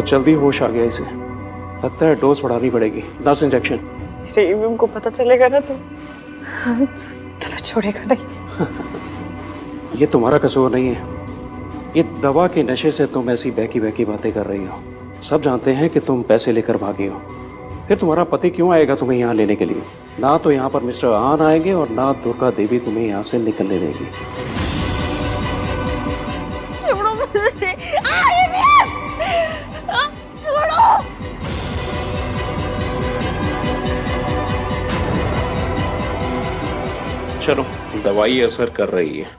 बहुत जल्दी होश आ गया इसे। लगता है डोज बढ़ानी पड़ेगी। 10 इंजेक्शन। रेवम को पता चलेगा ना तो तुम्हें छोड़ेगा नहीं। ये तुम्हारा कसूर नहीं है। ये दवा के नशे से तुम ऐसी बहकी बहकी बातें कर रही हो। सब जानते हैं कि तुम पैसे लेकर भागी हो। फिर तुम्हारा पति क्यों आएगा तुम्हें यहाँ लेने के लिए? ना तो यहाँ पर मिस्टर आन आएंगे और ना दुर्गा देवी तुम्हें यहाँ से निकलने देगी। छोड़ो मुझे। छोड़ो। चलो, दवाई असर कर रही है।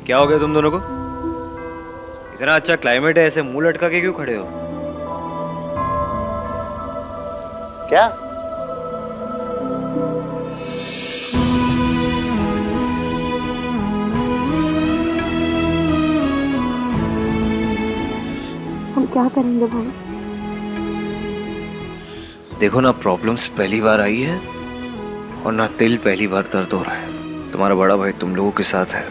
क्या हो गया तुम दोनों को? इतना अच्छा क्लाइमेट है, ऐसे मुंह लटका के क्यों खड़े हो? क्या? हम क्या करेंगे भाई? देखो ना, प्रॉब्लम्स पहली बार आई है और ना दिल पहली बार दर्द हो रहा है। तुम्हारा बड़ा भाई तुम लोगों के साथ है,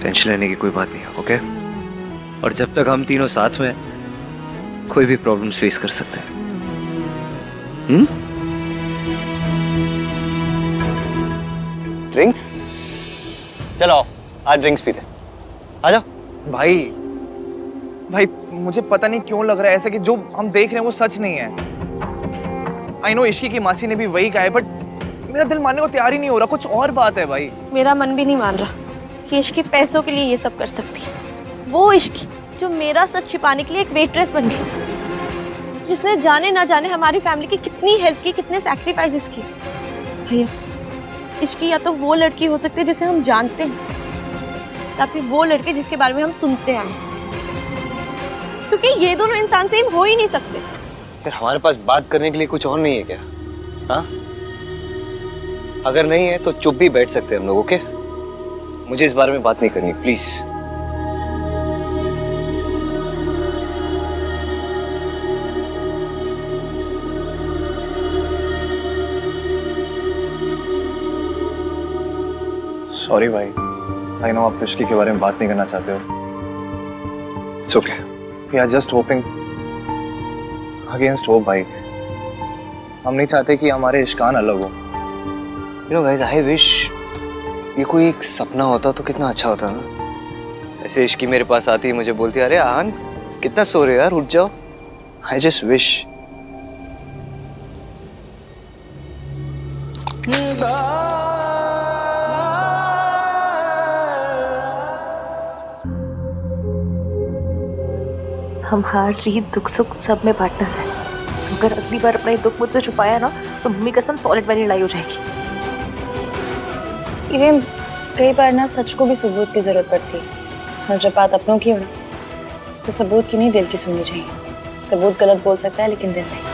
टेंशन लेने की कोई बात नहीं है, ओके? और जब तक हम तीनों साथ में हैं, कोई भी प्रॉब्लम्स फेस कर सकते हैं। ड्रिंक्स? चलो आज ड्रिंक्स पीते। आ जाओ। भाई भाई मुझे पता नहीं क्यों लग रहा है ऐसा कि जो हम देख रहे हैं वो सच नहीं है। आई नो इश्की की मासी ने भी वही कहा है, बट मेरा दिल मानने को तैयार ही नहीं हो रहा। कुछ और बात है भाई। मेरा मन भी नहीं मान रहा कि इश्की पैसों के लिए ये सब कर सकती है। वो इश्की जो मेरा सच छिपाने के लिए एक वेट्रेस बन गई, जिसने जाने ना जाने हमारी फैमिली की कितनी हेल्प की, कितने सैक्रिफाइसेस की। भैया, इश्की या तो वो लड़की हो सकती है जिसे हम जानते हैं, या फिर वो लड़के जिसके बारे में हम सुनते आए हैं, क्योंकि ये दोनों इंसान सेम हो ही नहीं सकते। फिर हमारे पास बात करने के लिए कुछ और नहीं है क्या? हाँ, अगर नहीं है तो चुप भी बैठ सकते हैं हम लोग, ओके? मुझे इस बारे में बात नहीं करनी, प्लीज। सॉरी भाई, आई नो आप इश्की के बारे में बात नहीं करना चाहते हो। It's okay, we are just hoping against hope भाई। हम नहीं चाहते कि हमारे इश्कान अलग हो। You know guys, I wish ये कोई एक सपना होता तो कितना अच्छा होता ना। ऐसे इश्की मेरे पास आती मुझे बोलती, अरे आन कितना सो रहे हो यार, उठ जाओ। I just wish. हम हार जीत दुख सुख सब में पार्टनर्स हैं। अगर अगली बार अपना दुख मुझसे छुपाया ना तो मम्मी कसम सॉलिड वाली लड़ाई हो जाएगी। इरेम, कई बार ना सच को भी सबूत की जरूरत पड़ती है, और जब बात अपनों की हो ना तो सबूत की नहीं दिल की सुननी चाहिए। सबूत गलत बोल सकता है लेकिन दिल नहीं।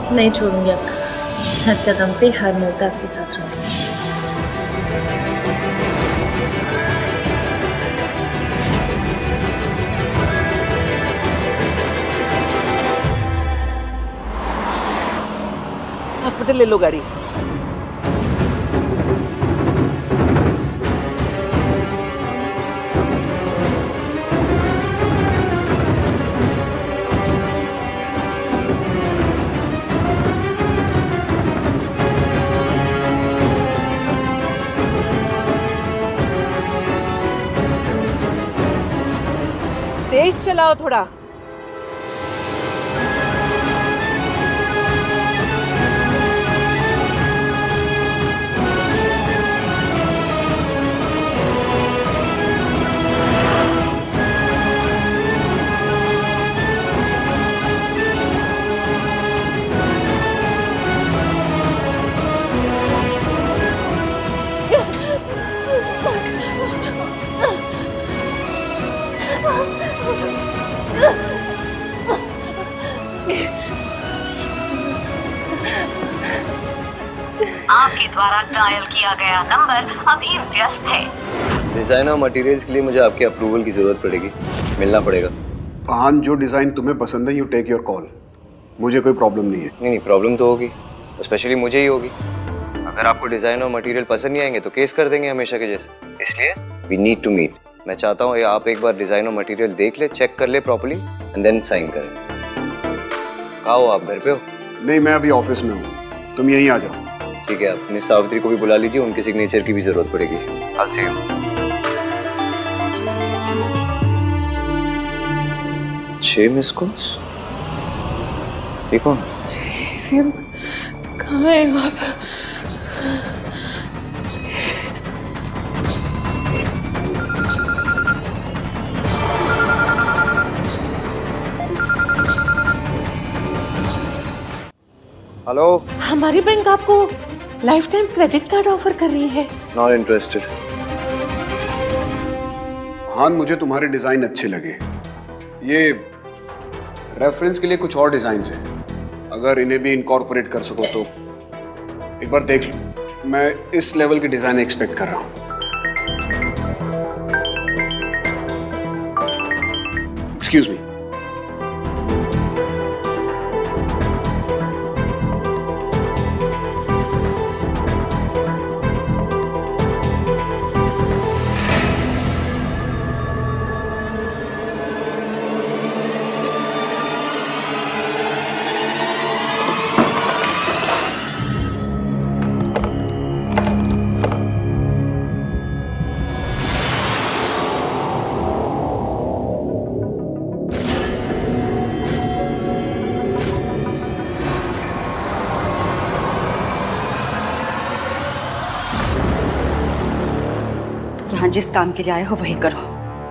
नहीं छोड़ूंगी आपका साथ, हर कदम पे हर मोड़ पे आपके साथ रहूंगी। हॉस्पिटल ले लो गाड़ी। तेज चलाओ थोड़ा। आपके द्वारा डायल किया गया नंबर अभी व्यस्त है। डिजाइनर मटेरियल्स के लिए मुझे आपके अप्रूवल की जरूरत पड़ेगी, मिलना पड़ेगा। आहान, जो डिज़ाइन तुम्हें पसंद है यू टेक योर कॉल, मुझे कोई प्रॉब्लम नहीं है। नहीं प्रॉब्लम तो होगी, स्पेशली मुझे ही होगी। अगर आपको डिजाइन और मटेरियल पसंद नहीं आएंगे तो केस कर देंगे हमेशा के जैसे। इसलिए वी नीड टू मीट। मैं चाहता हूँ आप एक बार डिजाइन और मटेरियल देख ले, चेक कर ले प्रॉपर्ली एंड देन साइन करें। कहाँ हो आप, घर पे हो? नहीं, मैं अभी ऑफिस में हूँ, तुम यहीं आ जाओ। ठीक है, आप मिस सावित्री को भी बुला लीजिए, उनके सिग्नेचर की भी जरूरत पड़ेगी। I'll see you। 6 miss calls, ये कौन? कहाँ है आप? हेलो। हमारी बैंक आपको life time credit card offer कर रही है। Not interested. आहान, मुझे तुम्हारे डिज़ाइन अच्छे लगे। ये रेफरेंस के लिए कुछ और डिज़ाइंस हैं, अगर इन्हें भी इनकॉर्पोरेट कर सको तो एक बार देख लो। मैं इस लेवल के डिज़ाइन एक्सपेक्ट कर रहा हूँ। Excuse me. यहाँ जिस काम के लिए आए हो वही करो,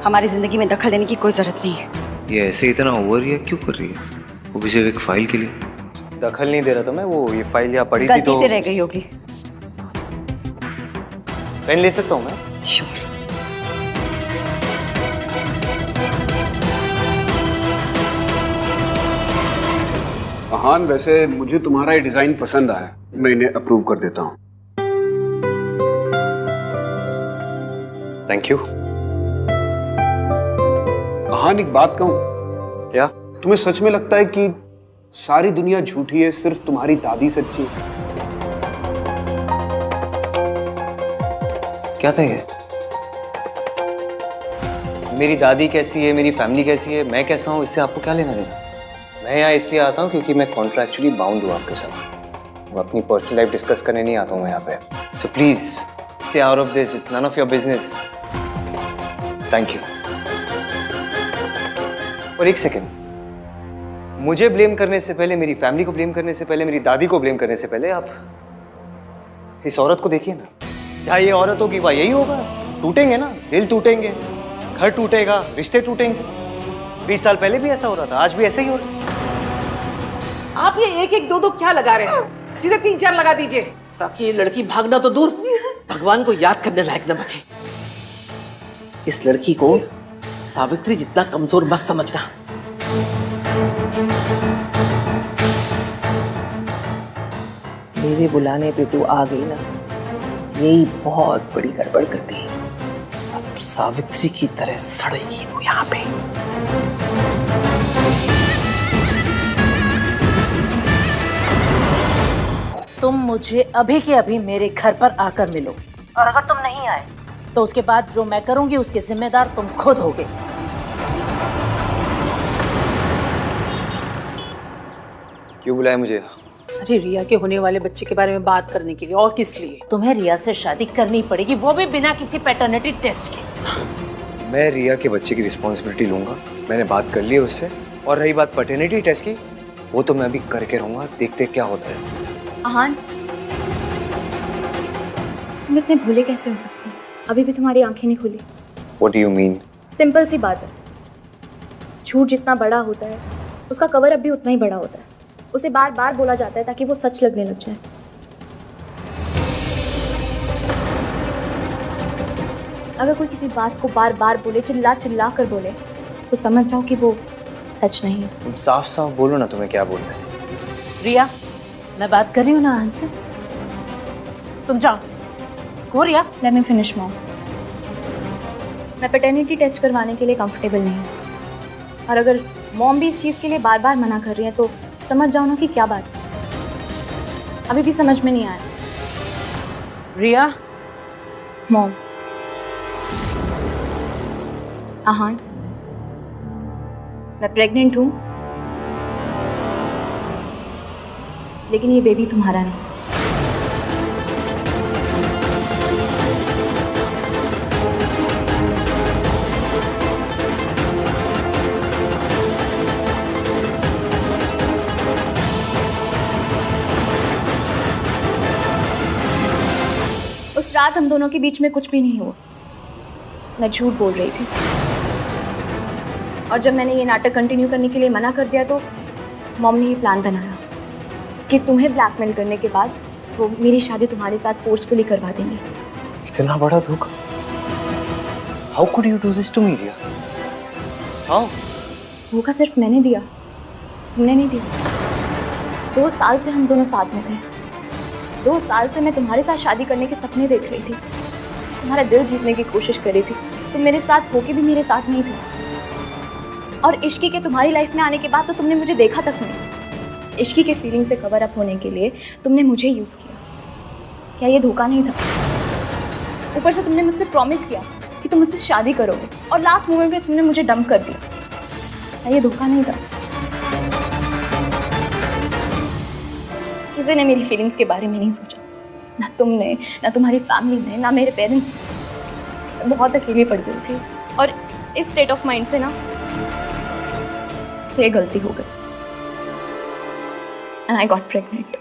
हमारी जिंदगी में दखल देने की कोई जरूरत नहीं है। ये ऐसे इतना ओवर रिएक्ट क्यों कर रही है? वो भी सिर्फ एक फाइल के लिए। दखल नहीं दे रहा था मैं, वो ये फाइल यहाँ पड़ी थी गलती तो। से रह गई होगी। पेन ले सकता हूँ मैं? श्योर। आहान, वैसे मुझे तुम्हारा ये डिज़ाइन पसंद आया, मैं इन्हें अप्रूव कर देता हूँ। Thank you. आहान, एक बात कहूँ? क्या? तुम्हें सच में लगता है कि सारी दुनिया झूठी है, सिर्फ तुम्हारी दादी सच्ची है? क्या था ये? मेरी दादी कैसी है, मेरी फैमिली कैसी है, मैं कैसा हूँ, इससे आपको क्या लेना देना? मैं यहाँ इसलिए आता हूँ क्योंकि मैं कॉन्ट्रैक्चुअली बाउंड हूँ आपके साथ। वो अपनी पर्सनल लाइफ डिस्कस करने नहीं आता हूँ मैं यहाँ पे। So please stay out of this, it's none of your business. Thank you. और एक सेकेंड, मुझे ब्लेम करने से पहले, मेरी फैमिली को ब्लेम करने से पहले, मेरी दादी को ब्लेम करने से पहले आप इस औरत को देखिए ना। जहाँ ये औरत होगी वहाँ यही होगा। टूटेंगे ना, दिल टूटेंगे, घर टूटेगा, रिश्ते टूटेंगे। 20 साल पहले भी ऐसा हो रहा था, आज भी ऐसा ही हो रहा है। आप ये 1-1, 2-2 क्या लगा रहे हैं? सीधे 3-4 लगा दीजिए, ताकि ये लड़की भागना तो दूर, भगवान को याद करने लायक न बचे। इस लड़की को सावित्री जितना कमजोर मत समझना। मेरे बुलाने पे तू आ गई ना, यही बहुत बड़ी गड़बड़ कर दी। अब सावित्री की तरह सड़ेगी तू यहाँ पे। तुम मुझे अभी के अभी मेरे घर पर आकर मिलो, और अगर तुम नहीं आए तो उसके बाद जो मैं करूंगी उसके जिम्मेदार तुम खुद होगे। क्यों बुलाया मुझे? अरे रिया के होने वाले बच्चे के बारे में बात करने के लिए, और किस लिए? तुम्हें रिया से शादी करनी पड़ेगी, वो भी बिना किसी पैटर्निटी टेस्ट के। मैं रिया के बच्चे की रिस्पॉन्सिबिलिटी लूंगा, मैंने बात कर ली है उससे। और रही बात पैटर्निटी टेस्ट की, वो तो मैं अभी करके रहूंगा, देखते क्या होता है। आहान, तुम इतने भोले कैसे हो सकते हो? अभी भी तुम्हारी आंखें नहीं खुली। What do you mean? Simple सी बात है, झूठ जितना बड़ा होता है उसका कवर अप भी उतना ही बड़ा होता है। उसे बार बार बोला जाता है ताकि वो सच लगने लग जाए। अगर कोई किसी बात को बार बार बोले, चिल्ला चिल्ला कर बोले, तो समझ जाओ कि वो सच नहीं है। तुम साफ साफ बोलो ना, तुम्हें क्या बोलना है। रिया, मैं बात कर रही हूँ ना आहान से, तुम जाओ। हो Riya? Let me finish mom. मैं पैटर्निटी टेस्ट करवाने के लिए कंफर्टेबल नहीं हूँ, और अगर मॉम भी इस चीज़ के लिए बार बार मना कर रही है तो समझ जाओ ना कि क्या बात है। अभी भी समझ में नहीं आया। रिया, मॉम, आहान, मैं प्रेग्नेंट हूँ, लेकिन ये बेबी तुम्हारा नहीं। उस रात हम दोनों के बीच में कुछ भी नहीं हुआ। मैं झूठ बोल रही थी, और जब मैंने ये नाटक कंटिन्यू करने के लिए मना कर दिया तो मॉम ने ये प्लान बनाया कि तुम्हें ब्लैकमेल करने के बाद वो मेरी शादी तुम्हारे साथ फोर्सफुली करवा देंगे। इतना बड़ा धोखा? How could you do this to me Riya? How? धोखा सिर्फ मैंने दिया, तुमने नहीं दिया। 2 साल से हम दोनों साथ में थे। 2 साल से मैं तुम्हारे साथ शादी करने के सपने देख रही थी, तुम्हारा दिल जीतने की कोशिश कर रही थी। तुम मेरे साथ होके भी मेरे साथ नहीं थे, और इश्की के तुम्हारी लाइफ में आने के बाद तो तुमने मुझे देखा तक नहीं। इश्की के फीलिंग से कवर अप होने के लिए तुमने मुझे यूज़ किया। क्या ये धोखा नहीं था? ऊपर से तुमने मुझसे प्रॉमिस किया कि तुम मुझसे शादी करोगे, और लास्ट मोमेंट में तुमने मुझे डंप कर दिया। क्या ये धोखा नहीं था? किसी ने मेरी फीलिंग्स के बारे में नहीं सोचा, ना तुमने, ना तुम्हारी फैमिली ने, ना मेरे पेरेंट्स ने। बहुत अकेली पड़ गई थी, और इस स्टेट ऑफ माइंड से ना से गलती हो गई, and I got pregnant.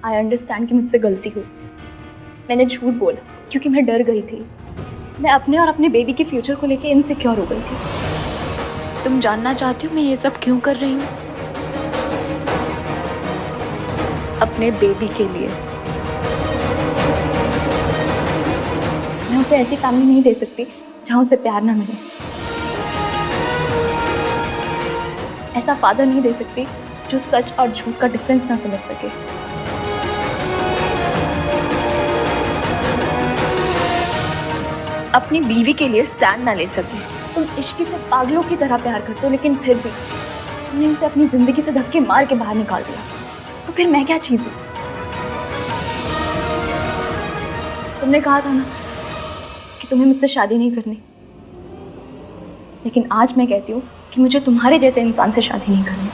I understand कि मुझसे गलती हुई। मैंने झूठ बोला क्योंकि मैं डर गई थी। मैं अपने और अपने बेबी के फ्यूचर को लेके इनसिक्योर हो गई थी। तुम जानना चाहती हो मैं ये सब क्यों कर रही हूँ? अपने बेबी के लिए। मैं उसे ऐसी फैमिली नहीं दे सकती जहाँ उसे प्यार ना मिले। ऐसा फादर नहीं दे सकती जो सच और झूठ का डिफरेंस ना समझ सके। अपनी बीवी के लिए स्टैंड ना ले सके। तुम इश्की से पागलों की तरह प्यार करते हो, लेकिन फिर भी तुमने उसे अपनी जिंदगी से धक्के मार के बाहर निकाल दिया। तो फिर मैं क्या चीज़ हूँ? तुमने कहा था ना कि तुम्हें मुझसे शादी नहीं करनी, लेकिन आज मैं कहती हूँ कि मुझे तुम्हारे जैसे इंसान से शादी नहीं करनी।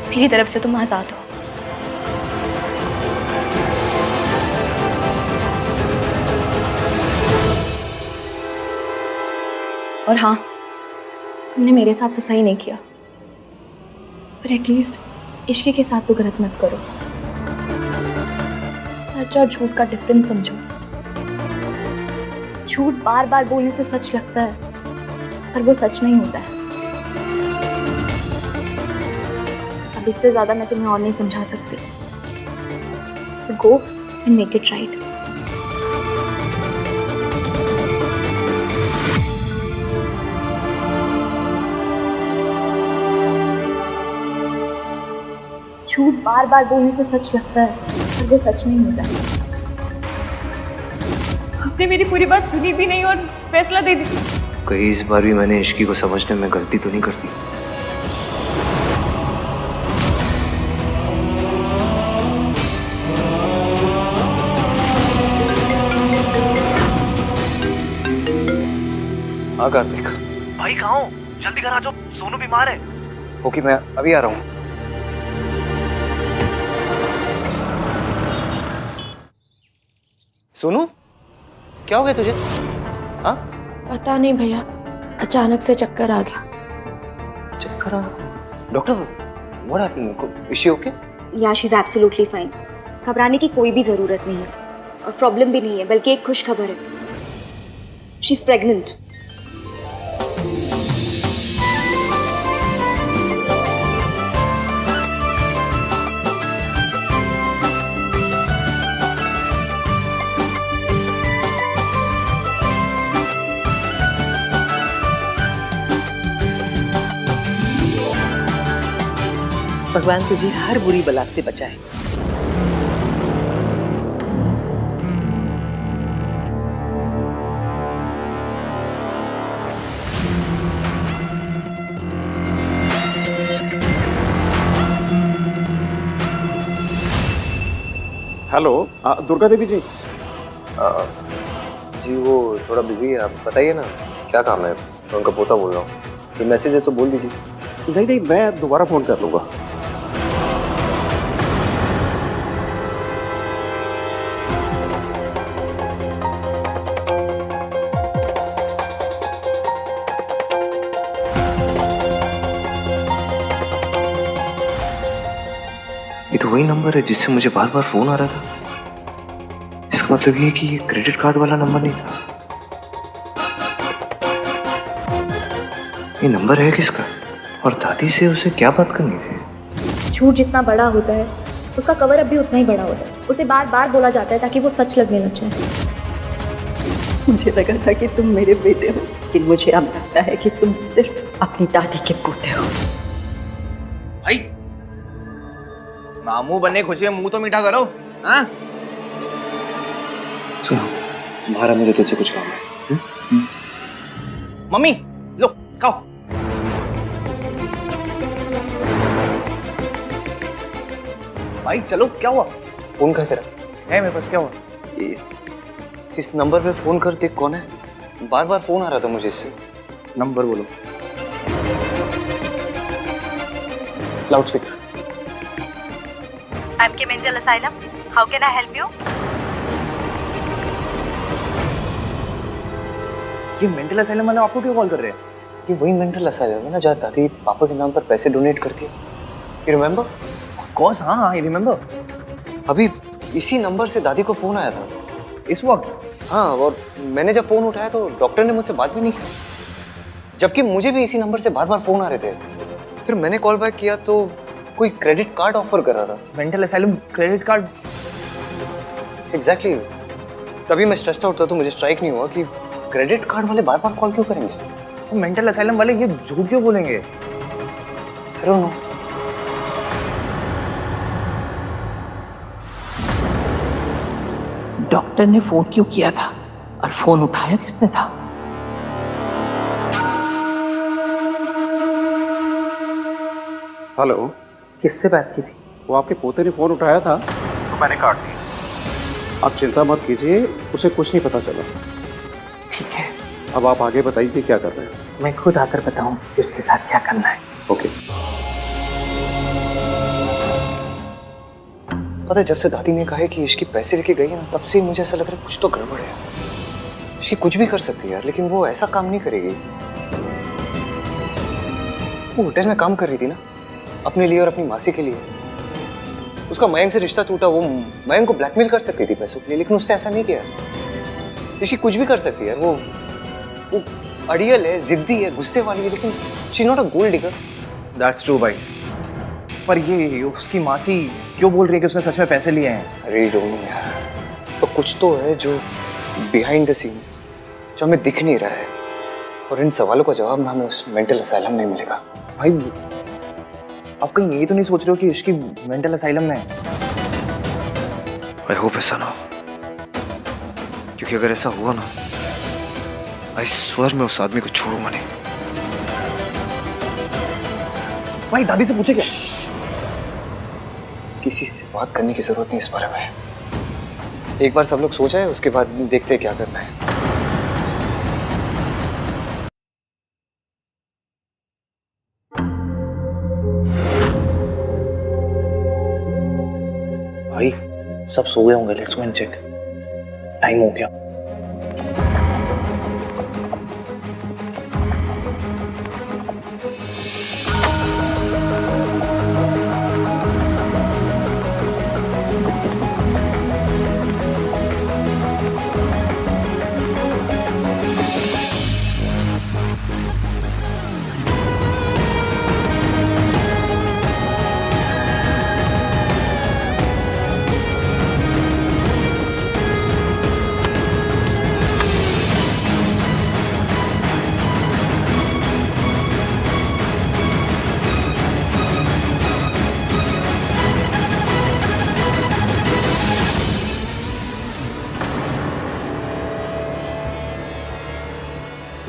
मेरी तरफ से तुम आजाद हो। और हाँ, तुमने मेरे साथ तो सही नहीं किया, पर एटलीस्ट इश्क के साथ तो गलत मत करो। सच और झूठ का डिफरेंस समझो। झूठ बार बार बोलने से सच लगता है, पर वो सच नहीं होता है। अब इससे ज्यादा मैं तुम्हें और नहीं समझा सकती। So go and make it right. झूठ बार बार बोलने से सच लगता है, पर वो सच नहीं होता है। आपने मेरी पूरी बात सुनी भी नहीं और फैसला दे दिया। कहीं इस बार भी मैंने इश्की को समझने में गलती तो नहीं करती? हाँ कार्तिक। भाई कहाँ हो? जल्दी घर आ जाओ, सोनू बीमार है। ओके, मैं अभी आ रहा हूँ। सोनू, क्या हो गया तुझे? हाँ? पता नहीं भैया, अचानक से चक्कर आ गया। चक्कर आ? Doctor, what happened? Is she okay? या शी इज एब्सोल्युटली फाइन। घबराने की कोई भी जरूरत नहीं है और प्रॉब्लम भी नहीं है, बल्कि एक खुश खबर है। She is pregnant. भगवान तुझे हर बुरी बला से बचाए। हेलो, दुर्गा देवी जी। जी वो थोड़ा बिजी है, आप बताइए ना क्या काम है। मैं उनका पोता बोल रहा हूँ। ये मैसेज है तो बोल दीजिए। नहीं नहीं, मैं दोबारा फोन कर लूंगा। ये तो वही नंबर है जिससे मुझे बार बार फोन आ रहा था। इसका मतलब ये है कि ये क्रेडिट कार्ड वाला नंबर नहीं था। ये नंबर है किसका और दादी से उसे क्या बात करनी थी? झूठ जितना बड़ा होता है उसका कवर अप भी उतना ही बड़ा होता है। उसे बार बार बोला जाता है ताकि वो सच लगने लग जाए। मुझे लगा था कि तुम मेरे बेटे हो, लेकिन मुझे अब लगता है कि तुम सिर्फ अपनी दादी के पोते हो। भाई मामू बने खुशी में मुंह तो मीठा करो। हाँ सुनो, तुम्हारा मुझे तुझसे कुछ काम है। मम्मी लो खाओ। भाई चलो, क्या हुआ? फोन कैसे रहा है मेरे पास, क्या हुआ? ये इस नंबर पे फोन कर, देख कौन है। बार बार फोन आ रहा था मुझे इससे। नंबर बोलो। Loud speaker. MK Mental Asylum, how can I help you? ये मेंटल असाइलम वाले आपको क्यों कॉल कर रहे हैं? ये वही मेंटल असाइलम है ना जहाँ दादी पापा के नाम पर पैसे डोनेट करती है। You remember? ऑफ कोर्स, हाँ हाँ, आई रिमेम्बर। अभी इसी नंबर से दादी को फोन आया था इस वक्त? हाँ, और मैंने जब फोन उठाया तो डॉक्टर ने मुझसे बात भी नहीं की, जबकि मुझे भी इसी नंबर से बार बार फोन आ रहे थे। फिर मैंने कॉल बैक किया तो कोई क्रेडिट कार्ड ऑफर कर रहा था। Mental asylum credit card? Exactly. तभी मैं स्ट्रेस्ड आउट था तो मुझे स्ट्राइक नहीं हुआ कि क्रेडिट कार्ड वाले बार बार कॉल क्यों करेंगे। मेंटल असाइलम वाले ये झूठ क्यों बोलेंगे? I don't know. डॉक्टर ने फोन क्यों किया था और फोन उठाया किसने था? हेलो, किससे बात की थी? वो आपके पोते ने फोन उठाया था तो मैंने काट दिया। आप चिंता मत कीजिए, उसे कुछ नहीं पता चला। ठीक है, अब आप आगे बताइए क्या कर रहे हैं। मैं खुद आकर बताऊं कि उसके साथ क्या करना है। ओके। पता है, जब से दादी ने कहा है कि इश्की पैसे लेके गई है ना, तब से मुझे ऐसा लग रहा है कुछ तो गड़बड़ है। इश्की कुछ भी कर सकती है यार, लेकिन वो ऐसा काम नहीं करेगी। वो होटल में काम कर रही थी ना, अपने लिए और अपनी मासी के लिए। उसका मयंक से रिश्ता टूटा, वो मयंक को ब्लैकमेल कर सकती थी पैसों के लिए, लेकिन उसने ऐसा नहीं किया। इश्की कुछ भी कर सकती है यार। वो अड़ियल है, जिद्दी है, गुस्से वाली है, लेकिन she is not a gold digger. That's true भाई, पर ये उसकी मासी क्यों बोल रही है कि उसने सच में पैसे लिए हैं? अरे डोंट नो यार, तो कुछ तो है जो बिहाइंड द सीन, जो हमें दिख नहीं रहा है, और इन सवालों का जवाब ना हमें उस मेंटल असाइलम में मिलेगा। भाई आप कहीं ये तो नहीं सोच रहे हो कि इसकी मेंटल असाइलम में है? आई होप ऐसा ना हो, क्योंकि अगर ऐसा हुआ ना, आई स्वर मैं उस आदमी को छोड़ूंगा नहीं। भाई दादी से पूछे क्या? किसी से बात करने की जरूरत नहीं इस बारे में। एक बार सब लोग सोच आए, उसके बाद देखते हैं क्या करना है। भाई सब सो गए होंगे, let's go and check. Time हो गया।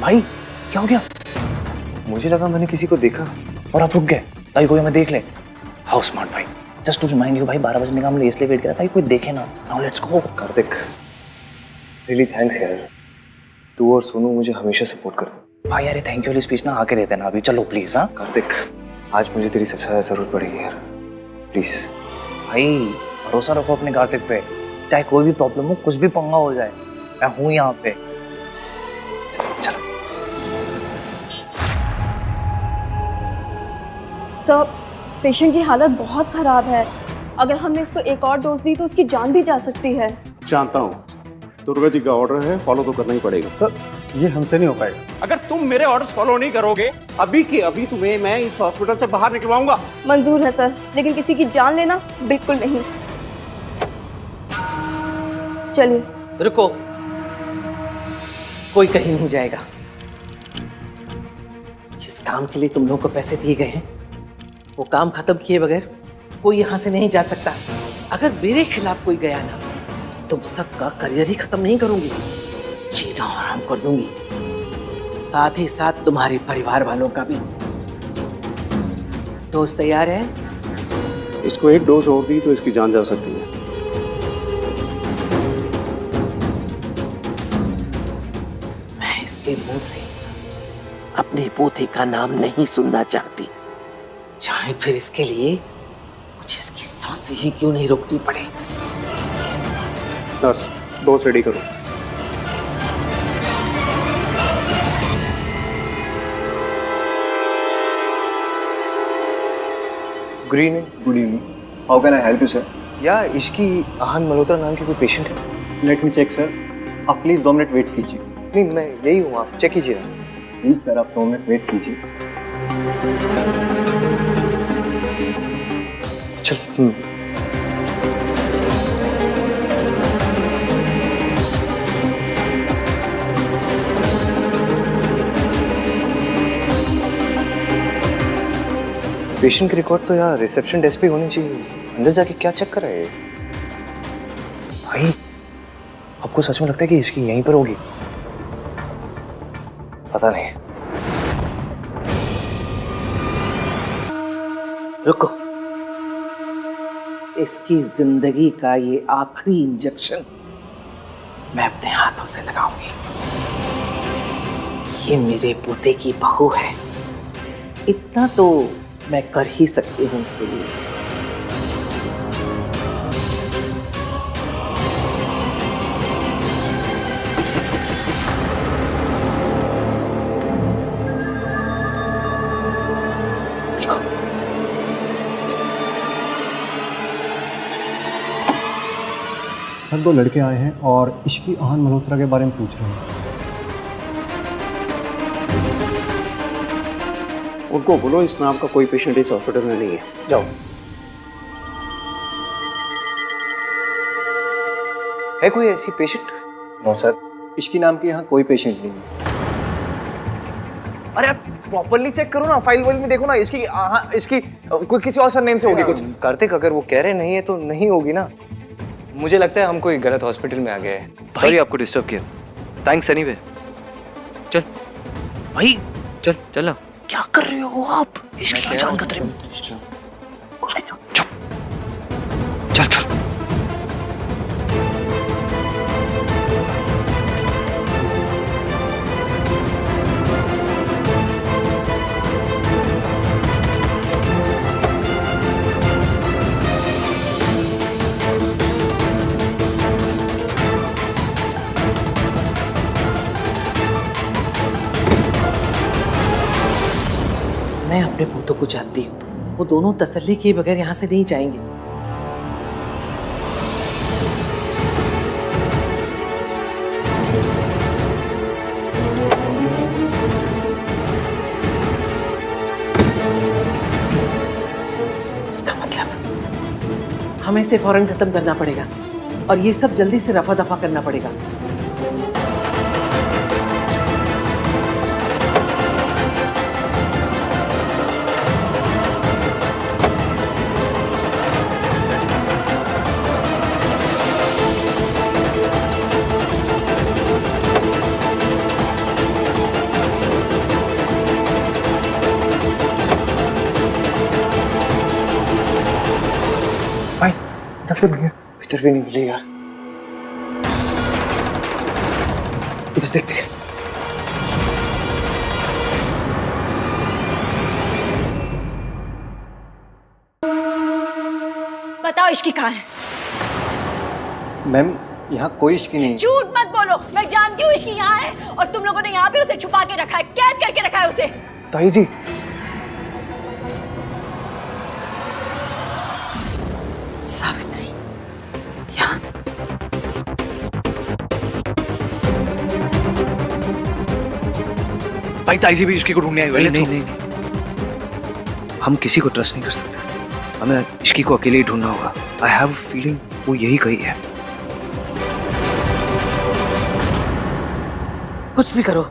भाई क्या हो गया? मुझे लगा मैंने किसी को देखा और आप रुक गए। भाई कोई हमें देख ले। हाउ स्मार्ट भाई। जस्ट टू रिमाइंड यू भाई 12 बजने का हमने इसलिए वेट किया था कोई देखे ना। Now let's go. Kartik really thanks यार, तू और सोनू मुझे हमेशा सपोर्ट करते भाई। यार थैंक यू वाली स्पीच ना आके देते ना अभी। चलो प्लीज। हाँ कार्तिक आज मुझे तेरी सबसे ज्यादा जरूरत पड़ेगी यार, प्लीज। भाई भरोसा रखो अपने कार्तिक पे, चाहे कोई भी प्रॉब्लम हो, कुछ भी पंगा हो जाए, मैं हूँ यहाँ पे। चलो सर पेशेंट की हालत बहुत ख़राब है, अगर हमने इसको एक और डोज दी तो उसकी जान भी जा सकती है। जानता हूँ, दुर्गा जी का ऑर्डर है, फॉलो तो करना ही पड़ेगा। सर ये हमसे नहीं हो पाएगा। अगर तुम मेरे ऑर्डर्स फॉलो नहीं करोगे, अभी के अभी तुम्हें मैं इस हॉस्पिटल से बाहर निकलवाऊंगा। मंजूर है सर, लेकिन किसी की जान लेना बिल्कुल नहीं। चलिए। रुको, कोई कहीं नहीं जाएगा। जिस काम के लिए तुम लोगों को पैसे दिए गए हैं, वो काम खत्म किए बगैर कोई यहां से नहीं जा सकता। अगर मेरे खिलाफ कोई गया ना, तो तुम सबका करियर ही खत्म नहीं करूंगी, जीना आराम कर दूंगी, साथ ही साथ तुम्हारे परिवार वालों का भी। दोस्त तैयार है? इसको एक डोज और दी तो इसकी जान जा सकती है। मैं इसके मुंह से अपने पोते का नाम नहीं सुनना चाहती, चाहे फिर इसके लिए मुझे इसकी सांसें ही क्यों नहीं रोकनी पड़े। नर्स डोज रेडी करो। Good evening. Good evening, how can I help you sir? या इश्की आहन मल्होत्रा नाम की कोई पेशेंट है? लेट मी चेक सर, आप प्लीज़ 2 मिनट वेट कीजिए। नहीं मैं यही हूँ, आप चेक कीजिए। प्लीज़ सर आप 2 मिनट वेट कीजिए। चल। पेशेंट के रिकॉर्ड तो यार रिसेप्शन डेस्क पे होनी चाहिए, अंदर जाके क्या चेक कर रहे हैं भाई? आपको सच में लगता है कि इसकी यहीं पर होगी? पता नहीं। रुको, इसकी जिंदगी का ये आखिरी इंजेक्शन मैं अपने हाथों से लगाऊंगी। ये मेरे पोते की बहू है, इतना तो मैं कर ही सकती हूँ इसके लिए। सर 2 लड़के आए हैं और इश्की आहन मल्होत्रा के बारे में पूछ रहे हैं। उनको बोलो इस नाम का कोई पेशेंट इस हॉस्पिटल में नहीं है। जाओ। है कोई ऐसी पेशेंट? नो सर, इश्की नाम के यहाँ कोई पेशेंट नहीं है। अरे आप प्रॉपरली चेक करो ना, फाइल वाइल में देखो ना। इसकी कोई किसी और सरनेम से होगी कुछ। कार्तिक अगर वो कह रहे नहीं है तो नहीं होगी ना। मुझे लगता है हम कोई गलत हॉस्पिटल में आ गए हैं। सॉरी आपको डिस्टर्ब किया। Thanks anyway. चल भाई चल चल ना। क्या कर रहे हो आप? इसकी जान खतरे में। चल चल। अपने पोतों को जानती हूँ, वो दोनों तसल्ली किए बगैर यहाँ से नहीं जाएंगे। इसका मतलब हमें इसे फौरन खत्म करना पड़ेगा और ये सब जल्दी से रफा दफा करना पड़ेगा। भीतर भी नहीं मिले यार। इधर देखते हैं। बताओ इश्की कहाँ है? मैम यहाँ कोई इश्की नहीं। झूठ मत बोलो, मैं जानती हूँ इश्की यहाँ है और तुम लोगों ने यहाँ पे उसे छुपा के रखा है, कैद करके रखा है उसे। ताई जी, सावित्री यहाँ भाई ताई जी भी इश्की को ढूंढने आई हुई है। नहीं, हम किसी को ट्रस्ट नहीं कर सकते। हमें इश्की को अकेले ही ढूंढना होगा। आई हैव अ फीलिंग वो यही कही है। कुछ भी करो,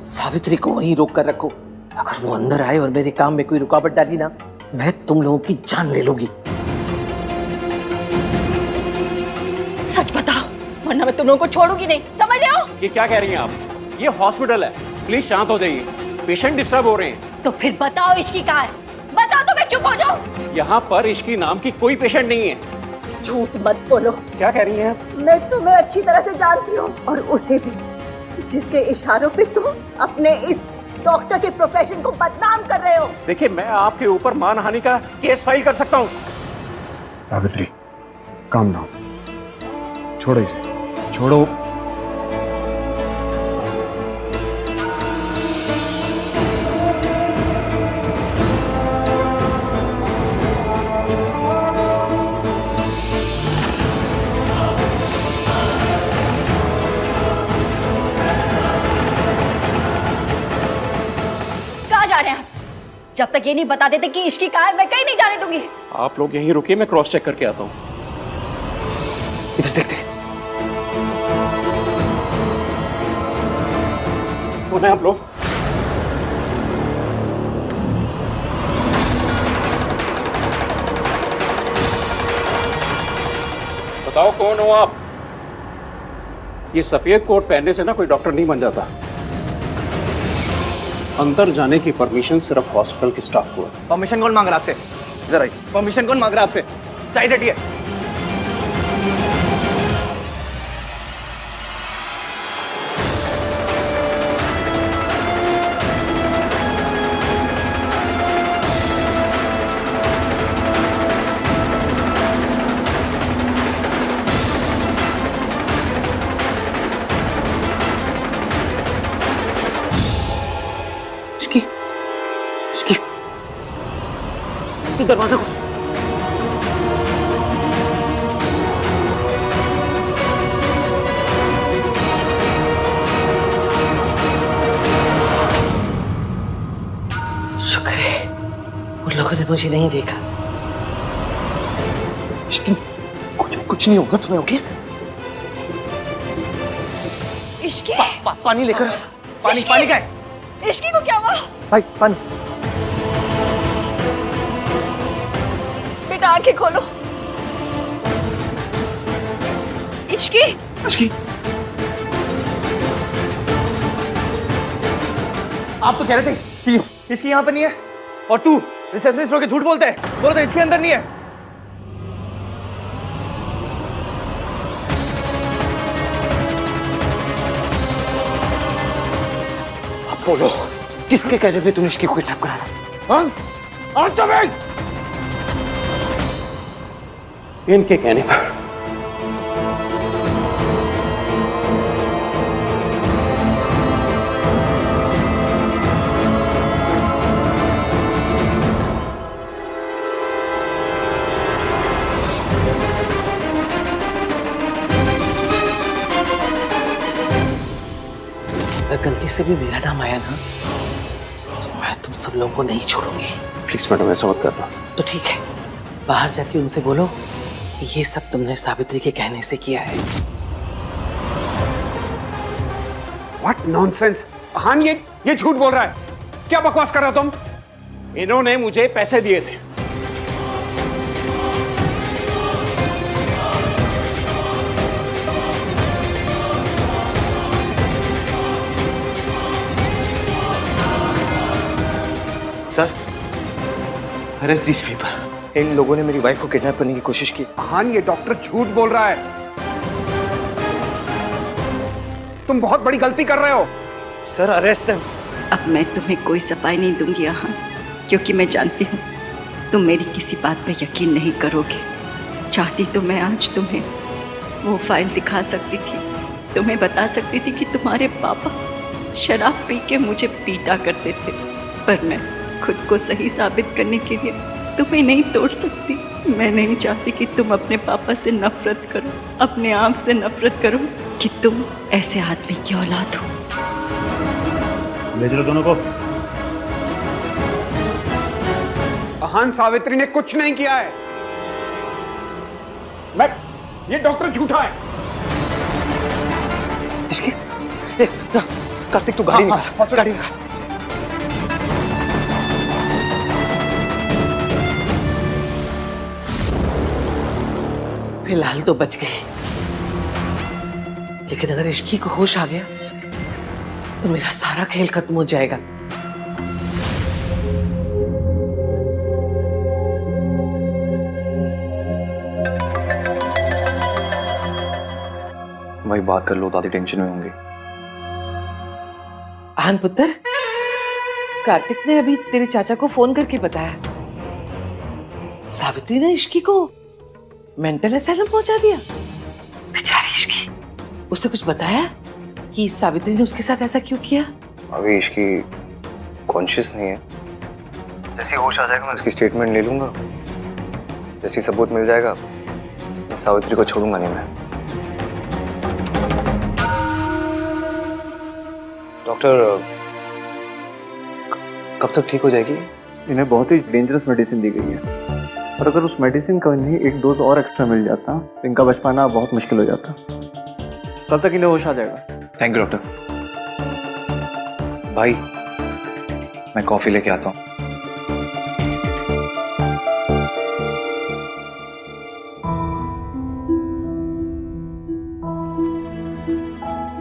सावित्री को वहीं रोक कर रखो। अगर वो अंदर आए और मेरे काम में कोई रुकावट डाली ना, मैं तुम लोगों की जान ले लूंगी। सच बताओ, वरना मैं तुम लोगों को छोड़ूंगी नहीं, समझ रहे हो? ये क्या कह रही हैं आप? ये हॉस्पिटल है, प्लीज शांत हो जाइए। पेशेंट डिस्टर्ब हो रहे हैं। तो फिर बताओ इश्की कहाँ है? बताओ तो मैं चुप हो जाऊं। यहाँ पर इश्की नाम की कोई पेशेंट नहीं है। झूठ मत बोलो। क्या कह रही हैं आप? मैं तुम्हें अच्छी तरह से जानती हूँ और उसे भी, जिसके इशारों पे तुम अपने इस डॉक्टर के प्रोफेशन को बदनाम कर रहे हो। देखिए, मैं आपके ऊपर मानहानि का केस फाइल कर सकता हूँ। सावित्री, काम डाउन, छोड़ो इसे, छोड़ो। कहाँ जा रहे हैं आप? जब तक ये नहीं बता देते कि इश्की कहाँ है, मैं कहीं नहीं जाने दूंगी। आप लोग यहीं रुकिए, मैं क्रॉस चेक करके आता हूँ। इधर देखते हैं। कौन है आप लोग? बताओ कौन हो आप? ये सफेद कोट पहनने से ना कोई डॉक्टर नहीं बन जाता। अंदर जाने की परमिशन सिर्फ हॉस्पिटल के स्टाफ को है। परमिशन कौन मांग रहा है आपसे? इधर आइए। परमिशन कौन मांग रहा है आपसे? साइड हटिए। दरवाजा को शुक्र है उन लोगों ने मुझे नहीं देखा। कुछ नहीं होगा तुम्हें, ओके? इश्की पानी लेकर। पानी का है। इश्की को क्या हुआ? भाई पानी। बेटा आंखें खोलो। इश्की आप तो कह रहे थे कि इसकी यहाँ पर नहीं है, और तू रिसेप्शनिस्ट होकर झूठ बोलता है। बोला था इसके अंदर नहीं है। अब बोलो, किसके कहने पे तूने इसकी किडनैप करा था? हाँ? इनके कहने पर। गलती से भी मेरा नाम आया ना तो मैं तुम सब लोगों को नहीं छोड़ूंगी। प्लीज मैडम ऐसा मत करना। तो ठीक है, बाहर जाके उनसे बोलो ये सब तुमने सावित्री के कहने से किया है। What nonsense. अहान ये झूठ बोल रहा है। क्या बकवास कर रहे हो तुम? इन्होंने मुझे पैसे दिए थे। Sir, arrest these people. इन लोगों ने मेरी वाइफ को किडनैप करने की कोशिश की। अहान ये डॉक्टर झूठ बोल रहा है। तुम बहुत बड़ी गलती कर रहे हो। सर अरेस्ट है। अब मैं तुम्हें कोई सफाई नहीं दूंगी आहान, क्योंकि मैं जानती हूँ तुम मेरी किसी बात पर यकीन नहीं करोगे। चाहती तो मैं आज तुम्हें वो फाइल दिखा सकती थी, तुम्हें बता सकती थी कि तुम्हारे पापा शराब पी के मुझे पीटा करते थे, पर मैं खुद को सही साबित करने के लिए तुम्हें नहीं तोड़ सकती। मैं नहीं चाहती कि तुम अपने पापा से नफरत करो, अपने आप से नफरत करो कि तुम ऐसे आदमी की औलाद हो। ले चलो दोनों को। अहान सावित्री ने कुछ नहीं किया है। ये डॉक्टर झूठा है। इसकी कार्तिक तू गाड़ी निकाल, गाड़ी निकाल। फिलहाल तो बच गई, लेकिन अगर इश्की को होश आ गया तो मेरा सारा खेल खत्म हो जाएगा। भाई बात कर लो, दादी टेंशन में होंगी। आन पुत्र, कार्तिक ने अभी तेरे चाचा को फोन करके बताया सावित्री ने इश्की को मेंटल असाइलम पहुंचा दिया। बेचारी इश्की। उससे कुछ बताया कि सावित्री ने उसके साथ ऐसा क्यों किया? अभी इसकी कॉन्शियस नहीं है। जैसे होश आ जाएगा मैं उसकी स्टेटमेंट ले लूंगा। जैसे सबूत मिल जाएगा मैं सावित्री को छोड़ूंगा नहीं। मैं डॉक्टर कब तक ठीक हो जाएगी? इन्हें बहुत ही डेंजरस मेडिसिन दी गई है, और अगर उस मेडिसिन का इन्हें एक डोज और एक्स्ट्रा मिल जाता तो इनका बच पाना बहुत मुश्किल हो जाता। कल तक इन्हें होश आ जाएगा। Thank you doctor. भाई मैं कॉफी लेके आता हूँ।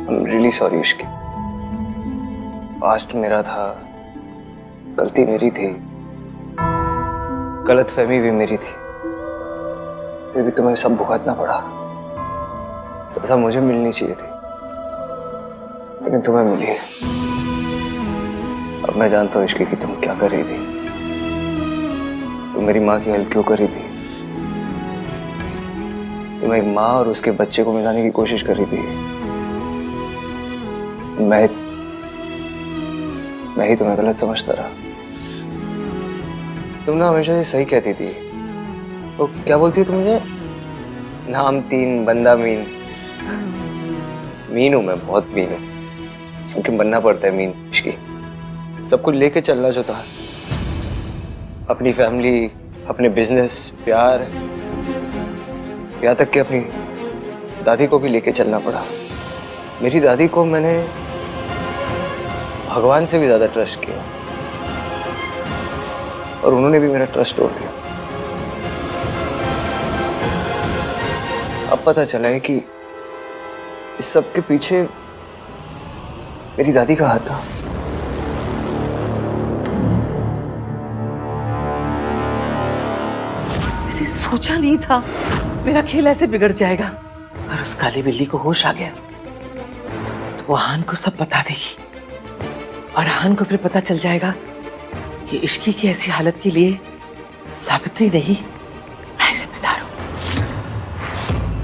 I'm really sorry Ishki. Past मेरा था, गलती मेरी थी, गलतफहमी भी मेरी थी, फिर भी तुम्हें सब भुगतना पड़ा। सजा मुझे मिलनी चाहिए थी, लेकिन तुम्हें मिली। अब मैं जानता हूँ इश्की कि तुम क्या कर रही थी। तुम मेरी माँ की हेल्प क्यों कर रही थी? तुम एक माँ और उसके बच्चे को मिलाने की कोशिश कर रही थी। मैं ही तुम्हें गलत समझता रहा। तुम ना हमेशा ये सही कहती थी। तो क्या बोलती हो तुम मुझे? नाम 3 बंदा मीन। मीन हूं मैं, बहुत मीन हूं, क्योंकि बनना पड़ता है मीन। इश्की सब कुछ लेके चलना जो था, अपनी फैमिली, अपने बिजनेस, प्यार, यहाँ तक कि अपनी दादी को भी लेके चलना पड़ा। मेरी दादी को मैंने भगवान से भी ज्यादा ट्रस्ट किया, और उन्होंने भी मेरा ट्रस्ट तोड़ दिया। अब पता चला है कि इस सब के पीछे मेरी दादी का हाथ था। मैंने सोचा नहीं था मेरा खेल ऐसे बिगड़ जाएगा। और उस काली बिल्ली को होश आ गया तो वो आहान को सब बता देगी, और आहान को फिर पता चल जाएगा कि इश्की की ऐसी हालत के लिए सावित्री नहीं, मैं जिम्मेदार हूं।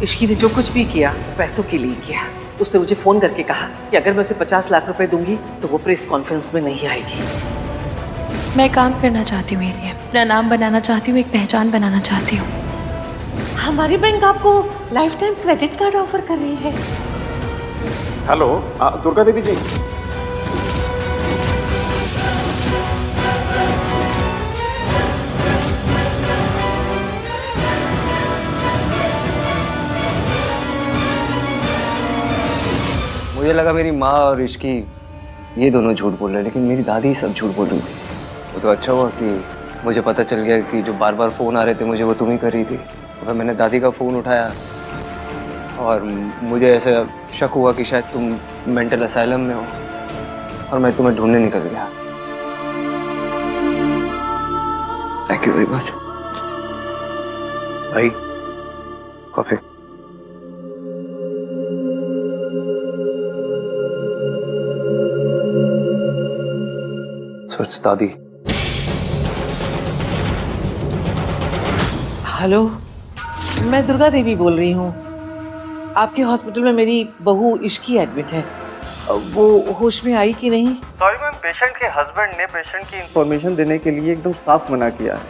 इश्की ने जो कुछ भी किया पैसों के लिए किया। उसने मुझे फोन करके कहा कि अगर मैं उसे 50 लाख रुपए दूंगी तो वो प्रेस कॉन्फ्रेंस में नहीं आएगी। मैं काम करना चाहती हूँ, अपना नाम बनाना चाहती हूँ, एक पहचान बनाना चाहती हूँ। हमारी बैंक आपको life time credit card offer कर रही है। हेलो दुर्गा देवी जी, मुझे लगा मेरी माँ और इश्की ये दोनों झूठ बोल रहे हैं, लेकिन मेरी दादी सब झूठ बोल रही थी। वो तो अच्छा हुआ कि मुझे पता चल गया कि जो बार बार फ़ोन आ रहे थे मुझे वो तुम ही कर रही थी। तो फिर मैंने दादी का फ़ोन उठाया और मुझे ऐसे शक हुआ कि शायद तुम मेंटल असाइलम में हो और मैं तुम्हें ढूंढने निकल गया। थैंक यू वेरी मच भाई। कॉफी। सच दादी। हेलो, मैं दुर्गा देवी बोल रही हूँ। आपके हॉस्पिटल में मेरी बहू इश्की एडमिट है। वो होश में आई कि नहीं? सॉरी मैम, पेशेंट के हस्बैंड ने पेशेंट की इंफॉर्मेशन देने के लिए एकदम साफ मना किया है,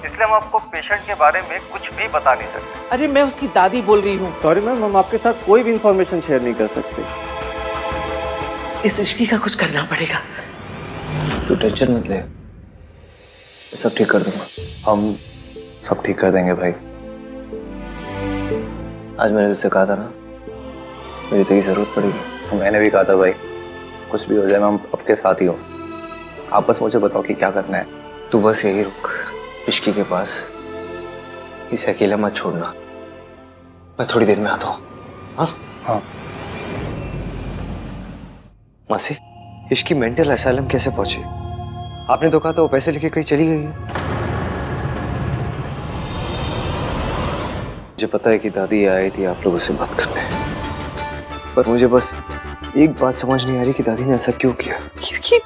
इसलिए हम आपको पेशेंट के बारे में कुछ भी बता नहीं सकते। अरे मैं उसकी दादी बोल रही हूँ। सॉरी मैम, हम आपके साथ कोई भी इंफॉर्मेशन शेयर नहीं कर सकते। इस इश्की का कुछ करना पड़ेगा। तू टेंशन मत ले, सब ठीक कर दूंगा। हम सब ठीक कर देंगे भाई। आज मैंने तुझसे कहा था ना, मुझे तेरी जरूरत पड़ेगी। मैंने भी कहा था भाई, कुछ भी हो जाए मैं आपके साथ ही हूँ। आप बस मुझे बताओ कि क्या करना है। तू बस यही रुक इश्की के पास, इसे अकेला मत छोड़ना। मैं थोड़ी देर में आता हूँ। हाँ हाँ। मासी, इश्की मेंटल असाइलम कैसे पहुंची? आपने तो कहा था वो पैसे लेके कहीं चली गई है। मुझे पता है कि दादी आई थी आप लोगों से बात करने, पर मुझे बस एक बात समझ नहीं आ रही कि दादी ने ऐसा क्यों किया। क्योंकि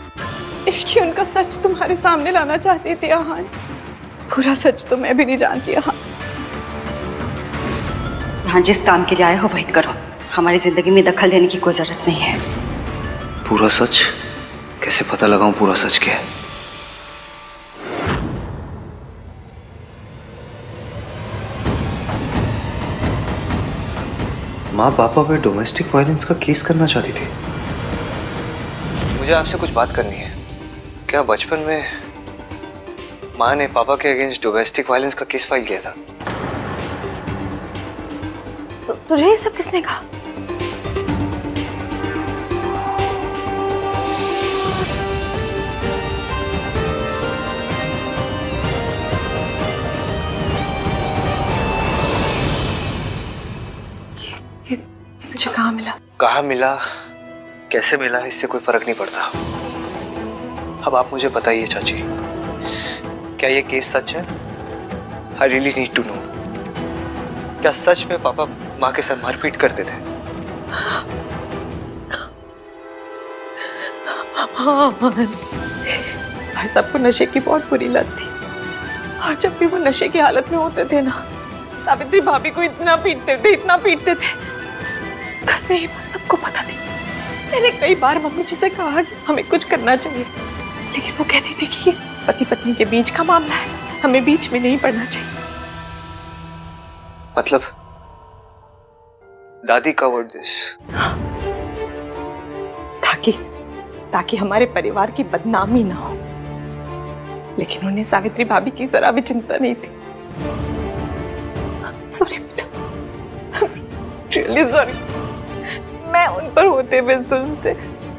इश्की उनका सच तुम्हारे सामने लाना चाहती थी आहान। पूरा सच तो मैं भी नहीं जानती आहान। यहाँ जिस काम के लिए आए हो वही करो, हमारी जिंदगी में दखल देने की कोई जरूरत नहीं है। पूरा सच कैसे पता लगाऊं? पूरा सच क्या है? माँ पापा पे डोमेस्टिक वायलेंस का केस करना चाहती थी। मुझे आपसे कुछ बात करनी है। क्या बचपन में माँ ने पापा के अगेंस्ट डोमेस्टिक वायलेंस का केस फाइल किया था? तो तुझे ये सब किसने कहा? तुझे कहाँ मिला? कहाँ मिला, कैसे मिला, इससे कोई फर्क नहीं पड़ता। अब आप मुझे बताइए चाची, क्या ये केस सच है? I really need to know. क्या सच में पापा माँ के साथ मारपीट करते थे? हाँ, भाई साहब को नशे की बहुत बुरी लत थी, और जब भी वो नशे की हालत में होते थे ना, सावित्री भाभी को इतना पीटते थे। कल में ये बात सबको पता थी। मैंने कई बार मम्मी जी से कहा कि हमें कुछ करना चाहिए, लेकिन वो कहती थी कि ये पति पत्नी के बीच का मामला है, हमें बीच में नहीं पड़ना चाहिए। मतलब दादी कवर्ड दिस? ताकि हमारे परिवार की बदनामी ना हो, लेकिन उन्हें सावित्री भाभी की जरा भी चिंता नहीं थी। सॉरी बेटा, रियली सॉरी। मैं उन पर होते हुए जुल्म से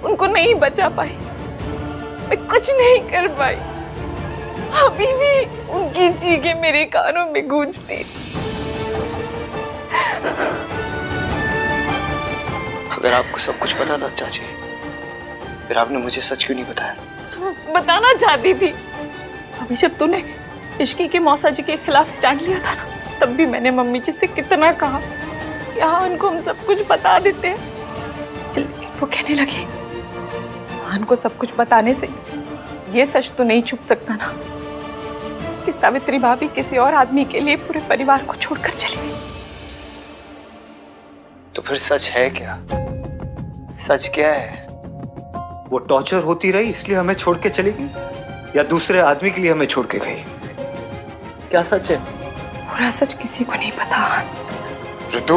उनको नहीं बचा पाई, मैं कुछ नहीं कर पाई। अभी भी उनकी चीखें मेरे कानों में गूंजती। अगर आपको सब कुछ पता था चाची, फिर आपने मुझे सच क्यों नहीं बताया? बताना चाहती थी। अभी जब तूने इश्की के मौसा जी के खिलाफ स्टैंड लिया था ना, तब भी मैंने मम्मी जी से कितना कहा कि हाँ उनको हम सब कुछ बता देते हैं, लेकिन वो कहने लगी आन को सब कुछ बताने से ये सच तो नहीं छुप सकता ना कि सावित्री भाभी किसी और आदमी के लिए पूरे परिवार को छोड़कर चली गई। तो फिर सच है क्या? सच क्या है? वो टॉर्चर होती रही इसलिए हमें छोड़ के चली गई, या दूसरे आदमी के लिए हमें छोड़ के गई? क्या सच है? पूरा सच किसी को नहीं पता। ऋतु,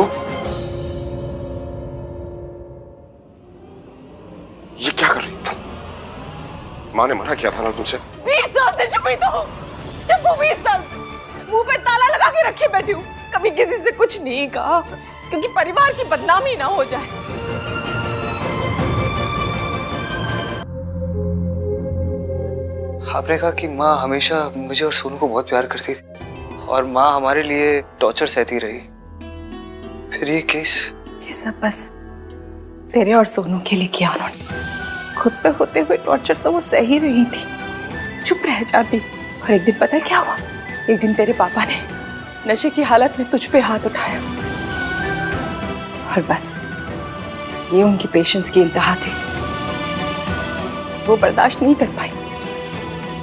ये क्या कर रही तुम? माँ ने मना किया था ना तुमसे। 20 साल से छुपी तो हूँ, चुप हूँ 20 साल से, मुंह पे ताला लगा के रखे बैठी हूँ, कभी किसी से कुछ नहीं कहा क्योंकि परिवार की बदनामी ना हो जाए। आपने कहा कि माँ हमेशा मुझे और सोनू को बहुत प्यार करती थी और माँ हमारे लिए टॉर्चर सहती रही। फिर ये केस, ये सब बस तेरे और सोनू के लिए किया उन्होंने। खुद पे होते हुए टॉर्चर तो वो सह ही रही थी, चुप रह जाती। और एक दिन पता है क्या हुआ? एक दिन तेरे पापा ने नशे की हालत में तुझ पे हाथ उठाया और बस ये उनकी पेशेंस की इंतहा थी। वो बर्दाश्त नहीं कर पाई।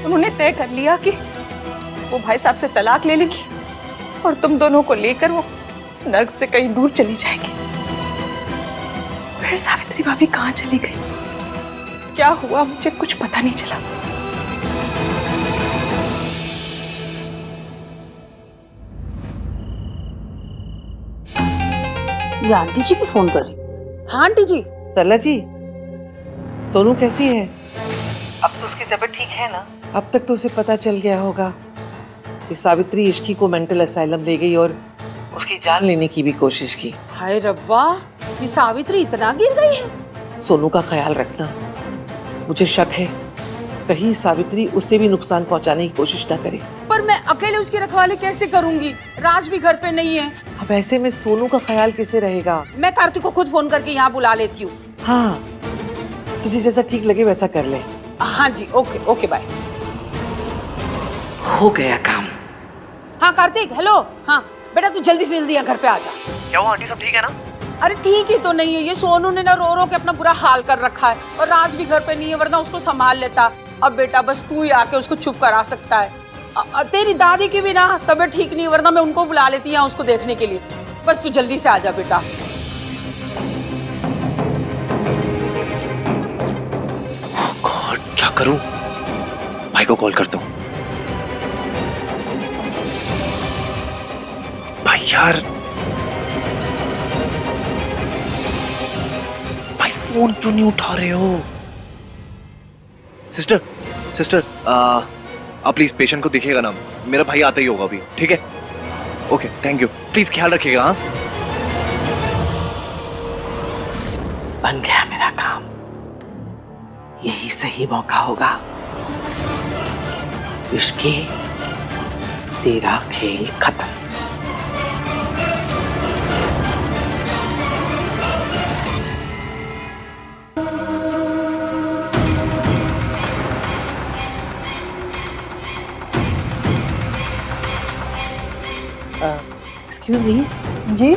उन्होंने तय कर लिया कि वो भाई साहब से तलाक ले लेगी और तुम दोनों को लेकर वो इस नर्क से कहीं दूर चली जाएगी। फिर सावित्री भाभी कहाँ चली गई, क्या हुआ, मुझे कुछ पता नहीं चला। ये आंटी जी की फोन कर रही। हाँ आंटी जी। सरला जी, सोनू कैसी है? अब तो उसकी तबीयत ठीक है ना? अब तक तो उसे पता चल गया होगा कि सावित्री इश्की को मेंटल असाइलम ले गई और उसकी जान लेने की भी कोशिश की। हाय रब्बा, ये सावित्री इतना गिर गई है। सोनू का ख्याल रखना, मुझे शक है कहीं सावित्री उससे भी नुकसान पहुंचाने की कोशिश ना करे। पर मैं अकेले उसकी रखवाली कैसे करूंगी? राज भी घर पे नहीं है। अब ऐसे में सोनू का ख्याल किसे रहेगा? मैं कार्तिक को खुद फोन करके यहाँ बुला लेती हूँ। हाँ, तुझे जैसा ठीक लगे वैसा कर ले। हाँ जी, ओके ओके बाय। हो गया काम। हाँ कार्तिक, हेलो। हाँ बेटा, तू जल्दी से जल्दी यहाँ घर पे आ जा। क्या हुआ आंटी, सब ठीक है ना? अरे ठीक ही तो नहीं है, ये सोनू ने ना रो रो के अपना बुरा हाल कर रखा है और राज भी घर पे नहीं है, वरना उसको संभाल लेता। अब बेटा बस तू ही आके उसको चुप करा सकता है। तेरी दादी की भी ना तबीयत ठीक नहीं, वरना मैं उनको बुला लेती हूँ उसको देखने के लिए। बस तू जल्दी से आ जा बेटा। गॉड, क्या करूं? भाई को कॉल करता हूं। भाई यार, भाई फोन क्यों नहीं उठा रहे हो? सिस्टर, आप प्लीज पेशेंट को देखिएगा ना, मेरा भाई आता ही होगा अभी, ठीक है? ओके, थैंक यू, प्लीज ख्याल रखिएगा। हाँ, बन गया मेरा काम, यही सही मौका होगा। इसकी तेरा खेल खत्म। Excuse me. जी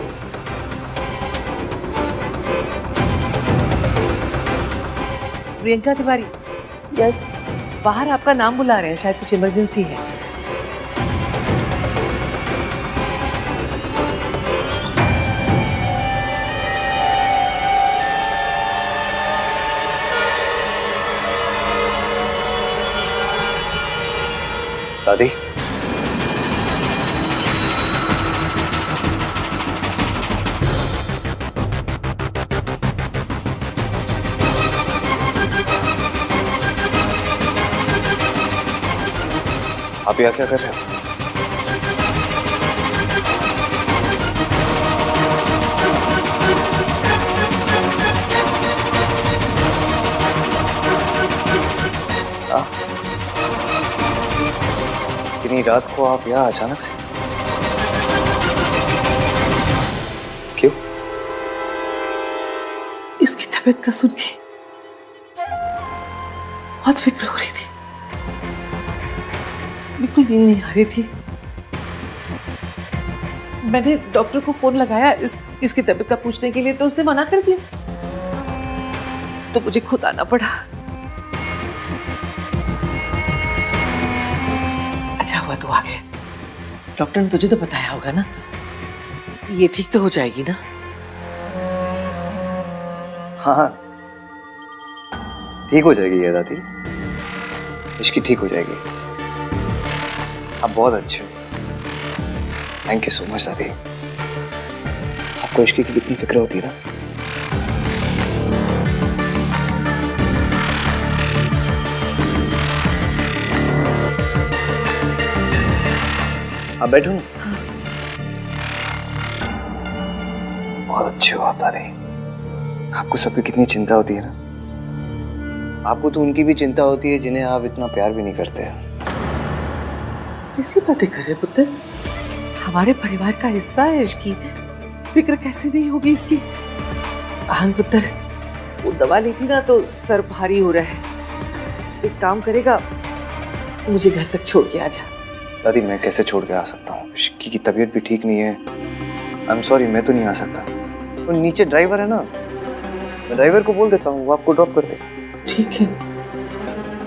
प्रियंका तिवारी। यस। बाहर आपका नाम बुला रहे हैं, शायद कुछ इमरजेंसी है। दादी, आप यहाँ क्या कर रहे हो? इतनी रात को आप यहाँ अचानक से क्यों? इसकी तबीयत का सुन के बहुत फिक्र हो रही थी, बिल्कुल नींद नहीं आ रही थी। मैंने डॉक्टर को फोन लगाया इसकी तबीयत का पूछने के लिए, तो उसने मना कर दिया, तो मुझे खुद आना पड़ा। अच्छा हुआ तू आ गया। डॉक्टर ने तुझे तो बताया होगा ना, ये ठीक तो हो जाएगी ना? हाँ, ठीक हो जाएगी ये दादी, इसकी ठीक हो जाएगी। आप बहुत अच्छे हो, थैंक यू सो मच दादी। आपको इश्की की कितनी फिक्र होती है ना। आप बैठो ना। बहुत अच्छे हो आप दादी, आपको सबकी कितनी चिंता होती है ना। आपको तो उनकी भी चिंता होती है जिन्हें आप इतना प्यार भी नहीं करते। कैसी बातें कर रहे पुत्र? हमारे परिवार का हिस्सा है इसकी, फिक्र कैसे नहीं होगी इसकी? आहन पुत्र, वो दवा ली थी ना तो सर भारी हो रहा है। एक काम करेगा, मुझे घर तक छोड़ के आ जा। दादी मैं कैसे छोड़ के आ सकता हूँ? इश्की की तबीयत भी ठीक नहीं है। आई एम सॉरी, मैं तो नहीं आ सकता। तो नीचे ड्राइवर है ना, मैं ड्राइवर को बोल देता हूँ, वो आपको ड्रॉप कर दे। ठीक है,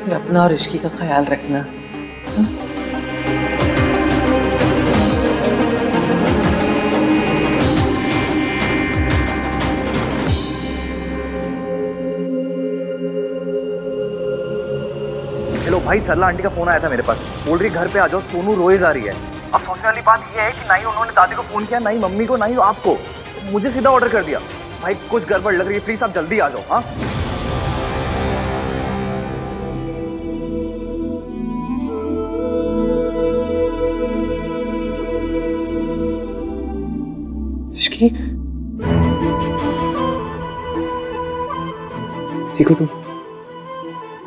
फिर अपना और इश्की का ख्याल रखना। हेलो भाई, सरला आंटी का फोन आया था मेरे पास, बोल रही घर पे आ जाओ, सोनू रोए जा रही है। अब सोचने वाली बात यह है कि ना ही उन्होंने दादी को फोन किया, ना ही मम्मी को, ना ही आपको, मुझे सीधा ऑर्डर कर दिया। भाई कुछ गड़बड़ लग रही है, प्लीज आप जल्दी आ जाओ। हाँ इश्की, ठीक हो तुम?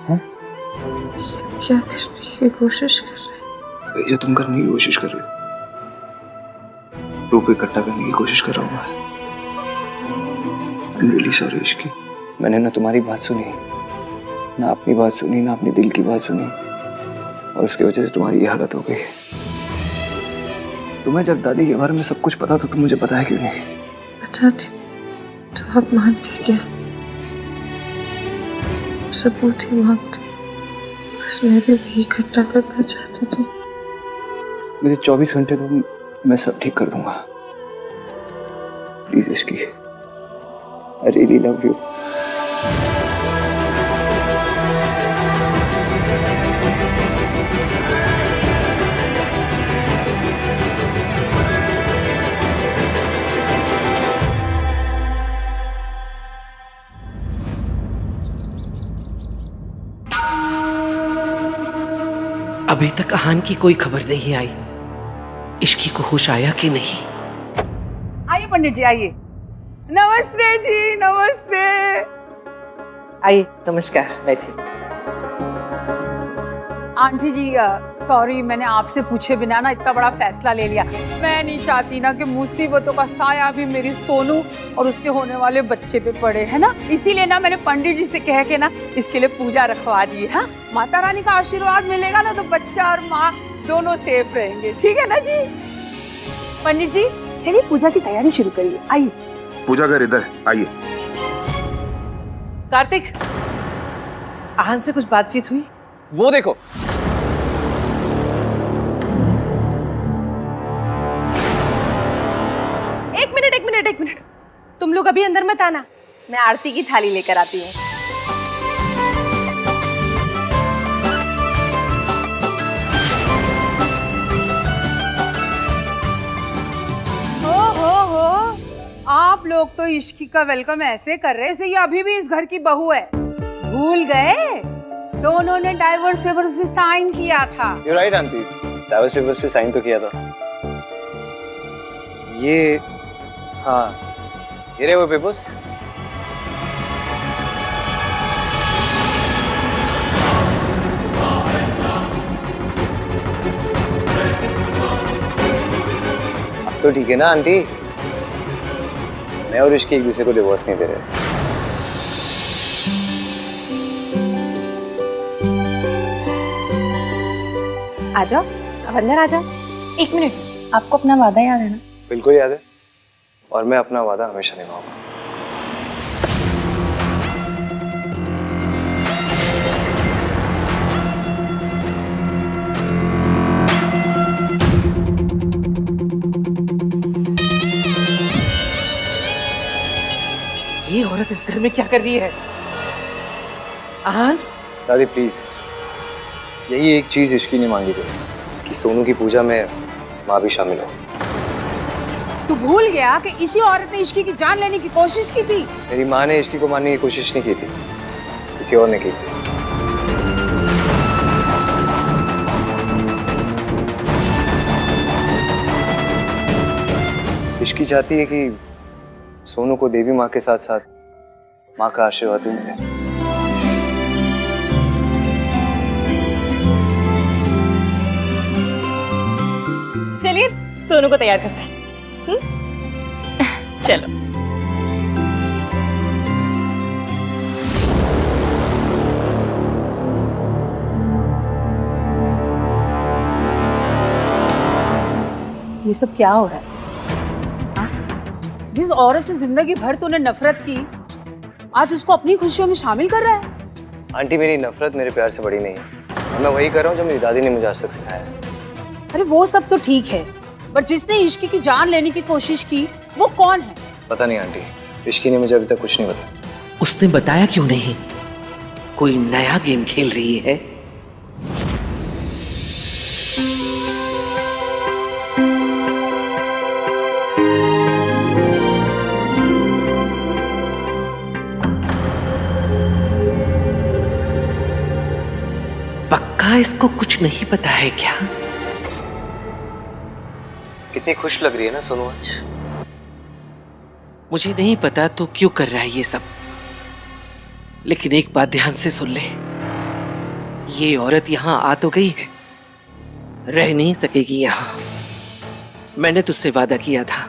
हाँ? क्या करने की कोशिश कर रहे? जो तुम करने की कोशिश कर रहे हो, प्रूफ इकट्ठा करने की कोशिश कर रहा हूँ मैं। I'm really sorry Ishki. मैंने ना तुम्हारी बात सुनी, ना अपनी बात सुनी, ना अपने दिल की बात सुनी, और उसकी वजह से तुम्हारी ये हालत हो गई। तुम्हें जब दादी के बारे में सब कुछ पता तो तुम मुझे बताया क्यों नहीं? बता थी तो आप मानते क्या? सबूत ही मांगते, बस मैं भी वही इकट्ठा करना चाहती थी। मुझे 24 घंटे तो मैं सब ठीक कर दूंगा। Please Ishki, I really love you. अभी तक आहन की कोई खबर नहीं आई, इश्की को होश आया कि नहीं? आइए पंडित जी, आइए। नमस्ते जी, नमस्ते। आइए, नमस्कार, बैठिए। आंटी जी सॉरी, मैंने आपसे पूछे बिना ना इतना बड़ा फैसला ले लिया। मैं नहीं चाहती ना कि मुसीबतों का साया भी मेरी सोनू और उसके होने वाले बच्चे पे पड़े, है ना। इसीलिए ना मैंने पंडित जी से कह के ना इसके लिए पूजा रखवा दी है। माता रानी का आशीर्वाद मिलेगा ना तो बच्चा और माँ दोनों सेफ रहेंगे, ठीक है ना जी। पंडित जी चलिए पूजा की तैयारी शुरू करिए, आइए। पूजा घर इधर, आइए। कार्तिक, आहन से कुछ बातचीत हुई? वो देखो, एक मिनट, तुम लोग अभी अंदर मत आना, मैं आरती की थाली लेकर आती हूँ। हो, आप लोग तो इश्की का वेलकम ऐसे कर रहे जैसे ये अभी भी इस घर की बहू है। भूल गए दोनों ने डाइवोर्स पेपर्स पे साइन किया था। You're right, aunty, divorce papers पे साइन तो किया था। ये हाँ, ये रहे वो पेपर्स। अब तो ठीक है ना आंटी, मैं और इश्की एक दूसरे को डिवोर्स नहीं दे रहे। आ जाओ, अब अंदर आ जाओ। एक मिनट, आपको अपना वादा याद है ना? बिल्कुल याद है, और मैं अपना वादा हमेशा निभाऊंगा। ये औरत इस घर में क्या कर रही है? आहन, दादी प्लीज, यही एक चीज इश्की ने मांगी थी कि सोनू की पूजा में माँ भी शामिल हो। तू भूल गया कि इसी औरत ने इश्की की जान लेने की कोशिश की थी। मेरी माँ ने इश्की को मारने की कोशिश नहीं की थी, किसी और ने की थी। इश्की चाहती है कि सोनू को देवी माँ के साथ साथ माँ का आशीर्वाद भी मिले। चलिए सोनू को तैयार करते हैं। चलो। ये सब क्या हो रहा है? जिस औरत से जिंदगी भर तूने नफरत की, आज उसको अपनी खुशियों में शामिल कर रहा है। आंटी, मेरी नफरत मेरे प्यार से बड़ी नहीं है, और मैं वही कर रहा हूँ जो मेरी दादी ने मुझे आज तक सिखाया है। अरे वो सब तो ठीक है, पर जिसने इश्की की जान लेने की कोशिश की वो कौन है? पता नहीं आंटी, इश्की ने मुझे अभी तक कुछ नहीं बताया। उसने बताया क्यों नहीं? कोई नया गेम खेल रही है? पक्का इसको कुछ नहीं पता है क्या? कितनी खुश लग रही है ना सोनू आज। मुझे नहीं पता तो क्यों कर रहा है ये सब, लेकिन एक बात ध्यान से सुन ले, ये औरत यहां आ तो गई है, रह नहीं सकेगी यहां। मैंने तुझसे वादा किया था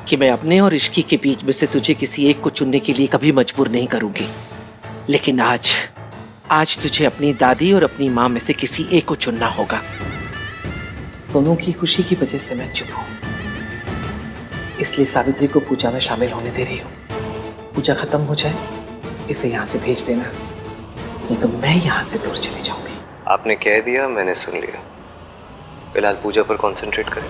कि मैं अपने और इश्की के बीच में से तुझे किसी एक को चुनने के लिए कभी मजबूर नहीं करूंगी, लेकिन आज तुझे अपनी दादी और अपनी माँ में से किसी एक को चुनना होगा। सोनू की खुशी की वजह से मैं चुप हूं, इसलिए सावित्री को पूजा में शामिल होने दे रही हूँ। पूजा खत्म हो जाए इसे यहाँ से भेज देना, नहीं तो मैं यहाँ से दूर चली जाऊंगी। आपने कह दिया, मैंने सुन लिया। फिलहाल पूजा पर कंसंट्रेट करें।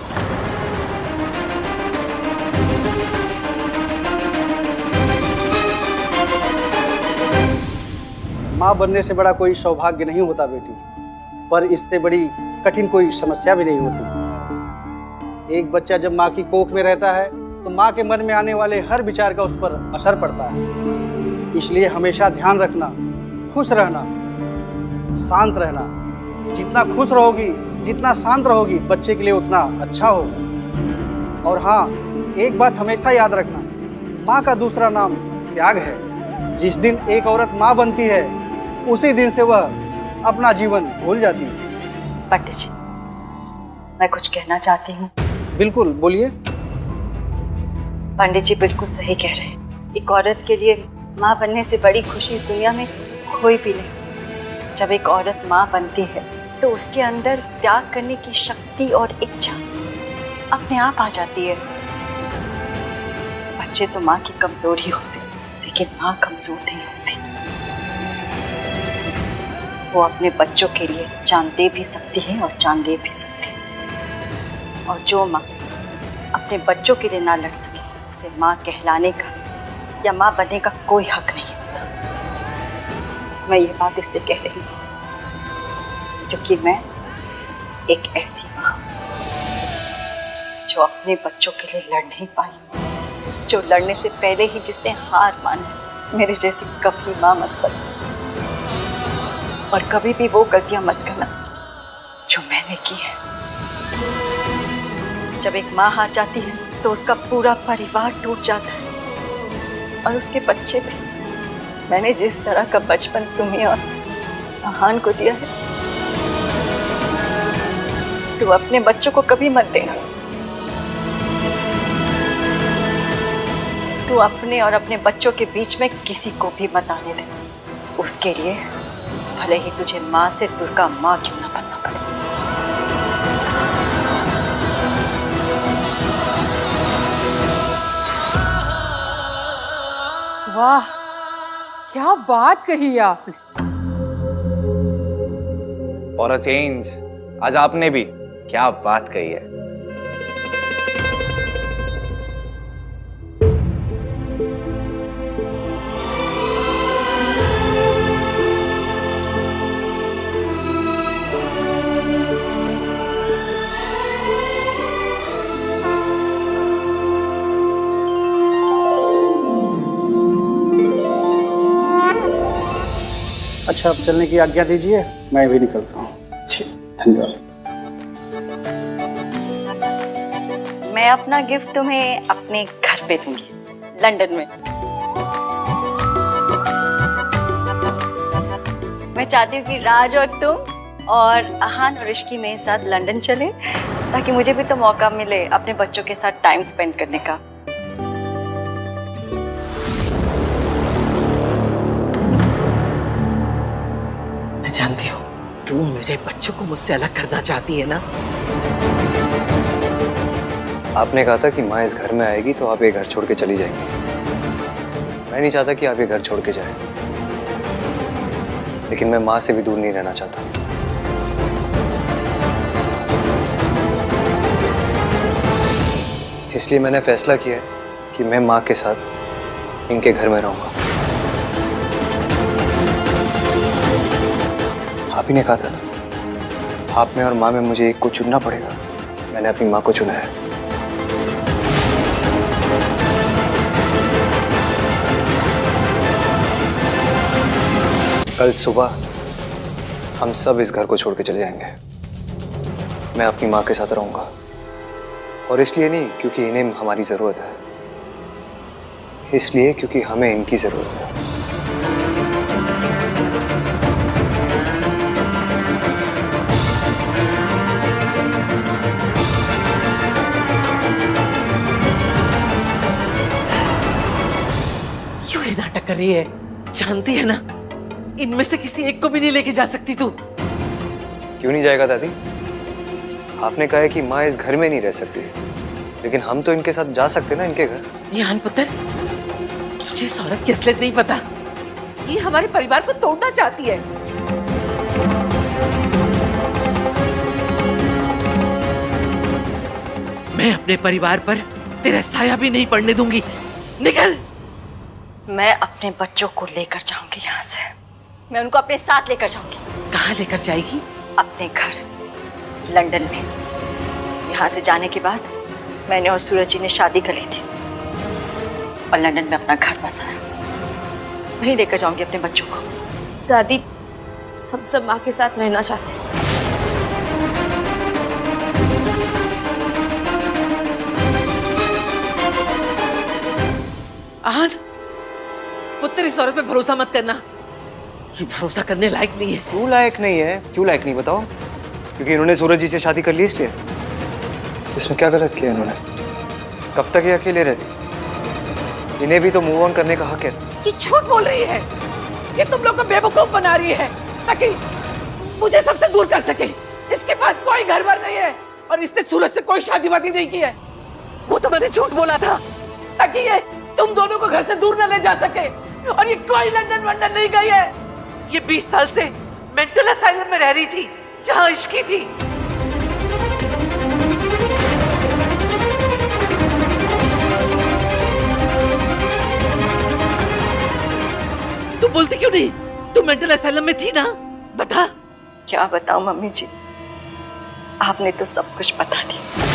माँ बनने से बड़ा कोई सौभाग्य नहीं होता बेटी, पर इससे बड़ी कठिन कोई समस्या भी नहीं होती। एक बच्चा जब माँ की कोख में रहता है तो माँ के मन में आने वाले हर विचार का उस पर असर पड़ता है। इसलिए हमेशा ध्यान रखना, खुश रहना, शांत रहना। जितना खुश रहोगी, जितना शांत रहोगी, बच्चे के लिए उतना अच्छा होगा। और हाँ, एक बात हमेशा याद रखना, माँ का दूसरा नाम त्याग है। जिस दिन एक औरत माँ बनती है, उसी दिन से वह अपना जीवन भूल जाती है। पंडित जी, मैं कुछ कहना चाहती हूँ। बिल्कुल, बोलिए। पंडित जी बिल्कुल सही कह रहे हैं। एक औरत के लिए माँ बनने से बड़ी खुशी इस दुनिया में कोई भी नहीं। जब एक औरत माँ बनती है तो उसके अंदर त्याग करने की शक्ति और इच्छा अपने आप आ जाती है। बच्चे तो माँ की कमजोरी होते, लेकिन माँ कमजोर नहीं होती। वो अपने बच्चों के लिए जान दे भी सकती है और जान ले भी सकती है। और जो माँ अपने बच्चों के लिए ना लड़ सके, उसे माँ कहलाने का या माँ बनने का कोई हक नहीं होता। मैं ये बात इसलिए कह रही हूँ क्योंकि मैं एक ऐसी माँ जो अपने बच्चों के लिए लड़ नहीं पाई, जो लड़ने से पहले ही जिसने हार मानी। मेरे जैसी कभी माँ मत बनो, और कभी भी वो गलतियां मत करना जो मैंने की है। जब एक माँ हार जाती है तो उसका पूरा परिवार टूट जाता है, और उसके बच्चे भी। मैंने जिस तरह का बचपन तुम्हें और आहान को दिया है, तू अपने बच्चों को कभी मत देना। तू अपने और अपने बच्चों के बीच में किसी को भी मत आने दे। उसके लिए भले ही तुझे माँ से दुर्गा माँ क्यों ना बनना पड़े। वाह, क्या बात कही है आपने। फॉर अ चेंज आज आपने भी क्या बात कही है। अच्छा, अब चलने की आज्ञा दीजिए, मैं भी निकलता हूँ। ठीक, धन्यवाद। मैं अपना गिफ्ट तुम्हें अपने घर पे दूंगी, लंदन में। मैं चाहती हूँ कि राज और तुम और आहान और इश्की मेरे साथ लंदन चले ताकि मुझे भी तो मौका मिले अपने बच्चों के साथ टाइम स्पेंड करने का। मैं जानती हूँ तू मेरे बच्चों को मुझसे अलग करना चाहती है ना। आपने कहा था कि माँ इस घर में आएगी तो आप ये घर छोड़ के चली जाएंगी। मैं नहीं चाहता कि आप ये घर छोड़ के जाएं, लेकिन मैं माँ से भी दूर नहीं रहना चाहता। इसलिए मैंने फैसला किया है कि मैं माँ के साथ इनके घर में रहूंगा। आप ही ने कहा था ना, आप में और माँ में मुझे एक को चुनना पड़ेगा। मैंने अपनी माँ को चुना है। कल सुबह हम सब इस घर को छोड़ के चले जाएंगे। मैं अपनी माँ के साथ रहूंगा, और इसलिए नहीं क्योंकि इन्हें हमारी जरूरत है, इसलिए क्योंकि हमें इनकी जरूरत है। क्यों ये नाटक कर रही है? जानती है ना इनमें से किसी एक को भी नहीं लेके जा सकती तू। क्यों नहीं जाएगा दादी? आपने कहा है कि माँ इस घर में नहीं रह सकती, लेकिन हम तो इनके साथ जा सकते ना इनके घर। निहान पुत्र, तुझे इस औरत की असलियत नहीं पता। ये हमारे परिवार को तोड़ना चाहती है। मैं अपने परिवार पर तेरा साया भी नहीं पड़ने दूंगी। निकल। मैं अपने बच्चों को लेकर जाऊंगी यहाँ से। मैं उनको अपने साथ लेकर जाऊंगी। कहाँ लेकर जाएगी? अपने घर लंदन में। यहाँ से जाने के बाद मैंने और सूरज जी ने शादी कर ली थी और लंदन में अपना घर बसाया। वहीं लेकर जाऊंगी अपने बच्चों को। दादी, हम सब माँ के साथ रहना चाहते हैं। आन, पुत्र इस औरत पे भरोसा मत करना। ये भरोसा करने लायक नहीं है। क्यों लायक नहीं है? क्यों लायक नहीं बताओ? क्योंकि इन्होंने सूरज जी से शादी कर ली इसलिए? इसमें क्या गलत किया इन्होंने? कब तक ये अकेले रहती? इन्हें भी तो मूव ऑन करने का हक है। ये झूठ बोल रही है। ये तुम लोग को बेवकूफ बना रही है ताकि मुझे सबसे दूर कर सके। इसके पास कोई घर बार नहीं है और इसने सूरज से कोई शादी वादी नहीं की है। वो तो मैंने झूठ बोला था ताकि ये तुम दोनों को घर से दूर न ले जा सके। और ये कोई लंदन वंदन नहीं गई है। ये 20 साल से मेंटल असाइलम में रह रही थी जहां इश्की थी। तू बोलती क्यों नहीं? तू मेंटल असाइलम में थी ना? बता। क्या बताऊं मम्मी जी, आपने तो सब कुछ बता दिया।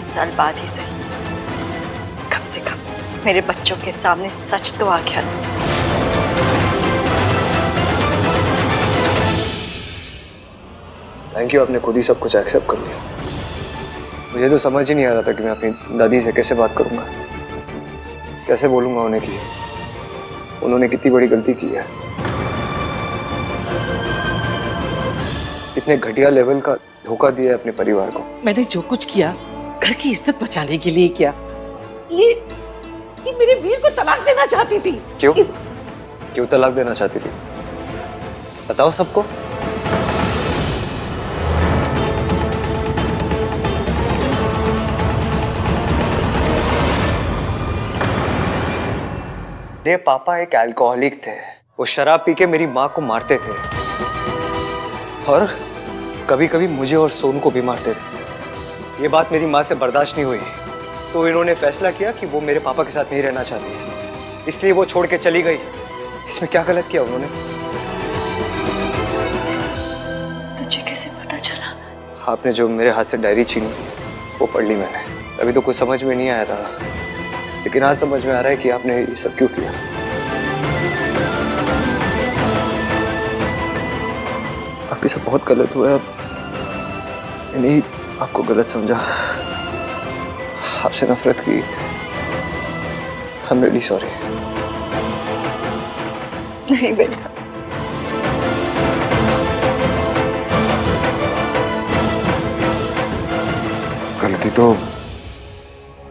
साल बाद ही सही, कम से कम मेरे बच्चों के सामने सच तो आ गया। थैंक यू, आपने खुद ही सब कुछ एक्सेप्ट कर लिया। मुझे तो समझ ही नहीं आ रहा था कि मैं अपनी दादी से कैसे बात करूंगा, कैसे बोलूंगा उन्हें कि उन्होंने कितनी बड़ी गलती की है, कितने घटिया लेवल का धोखा दिया है अपने परिवार को। मैंने जो कुछ किया घर की इज्जत बचाने के लिए किया। ये मेरे वीर को तलाक देना चाहती थी। क्यों? क्यों तलाक देना चाहती थी? बताओ सबको। मेरे पापा एक अल्कोहलिक थे। वो शराब पी के मेरी माँ को मारते थे और कभी कभी मुझे और सोनू को भी मारते थे। ये बात मेरी माँ से बर्दाश्त नहीं हुई, तो इन्होंने फैसला किया कि वो मेरे पापा के साथ नहीं रहना चाहती, इसलिए वो छोड़ के चली गई। इसमें क्या गलत किया उन्होंने? तुझे कैसे पता चला? आपने जो मेरे हाथ से डायरी छीनी वो पढ़ ली मैंने। अभी तो कुछ समझ में नहीं आया था, लेकिन आज समझ में आ रहा है कि आपने ये सब क्यों किया। आपके साथ बहुत गलत हुआ है, नहीं आपको गलत समझा। आपसे नफरत की। I am really sorry. नहीं बेटा, गलती तो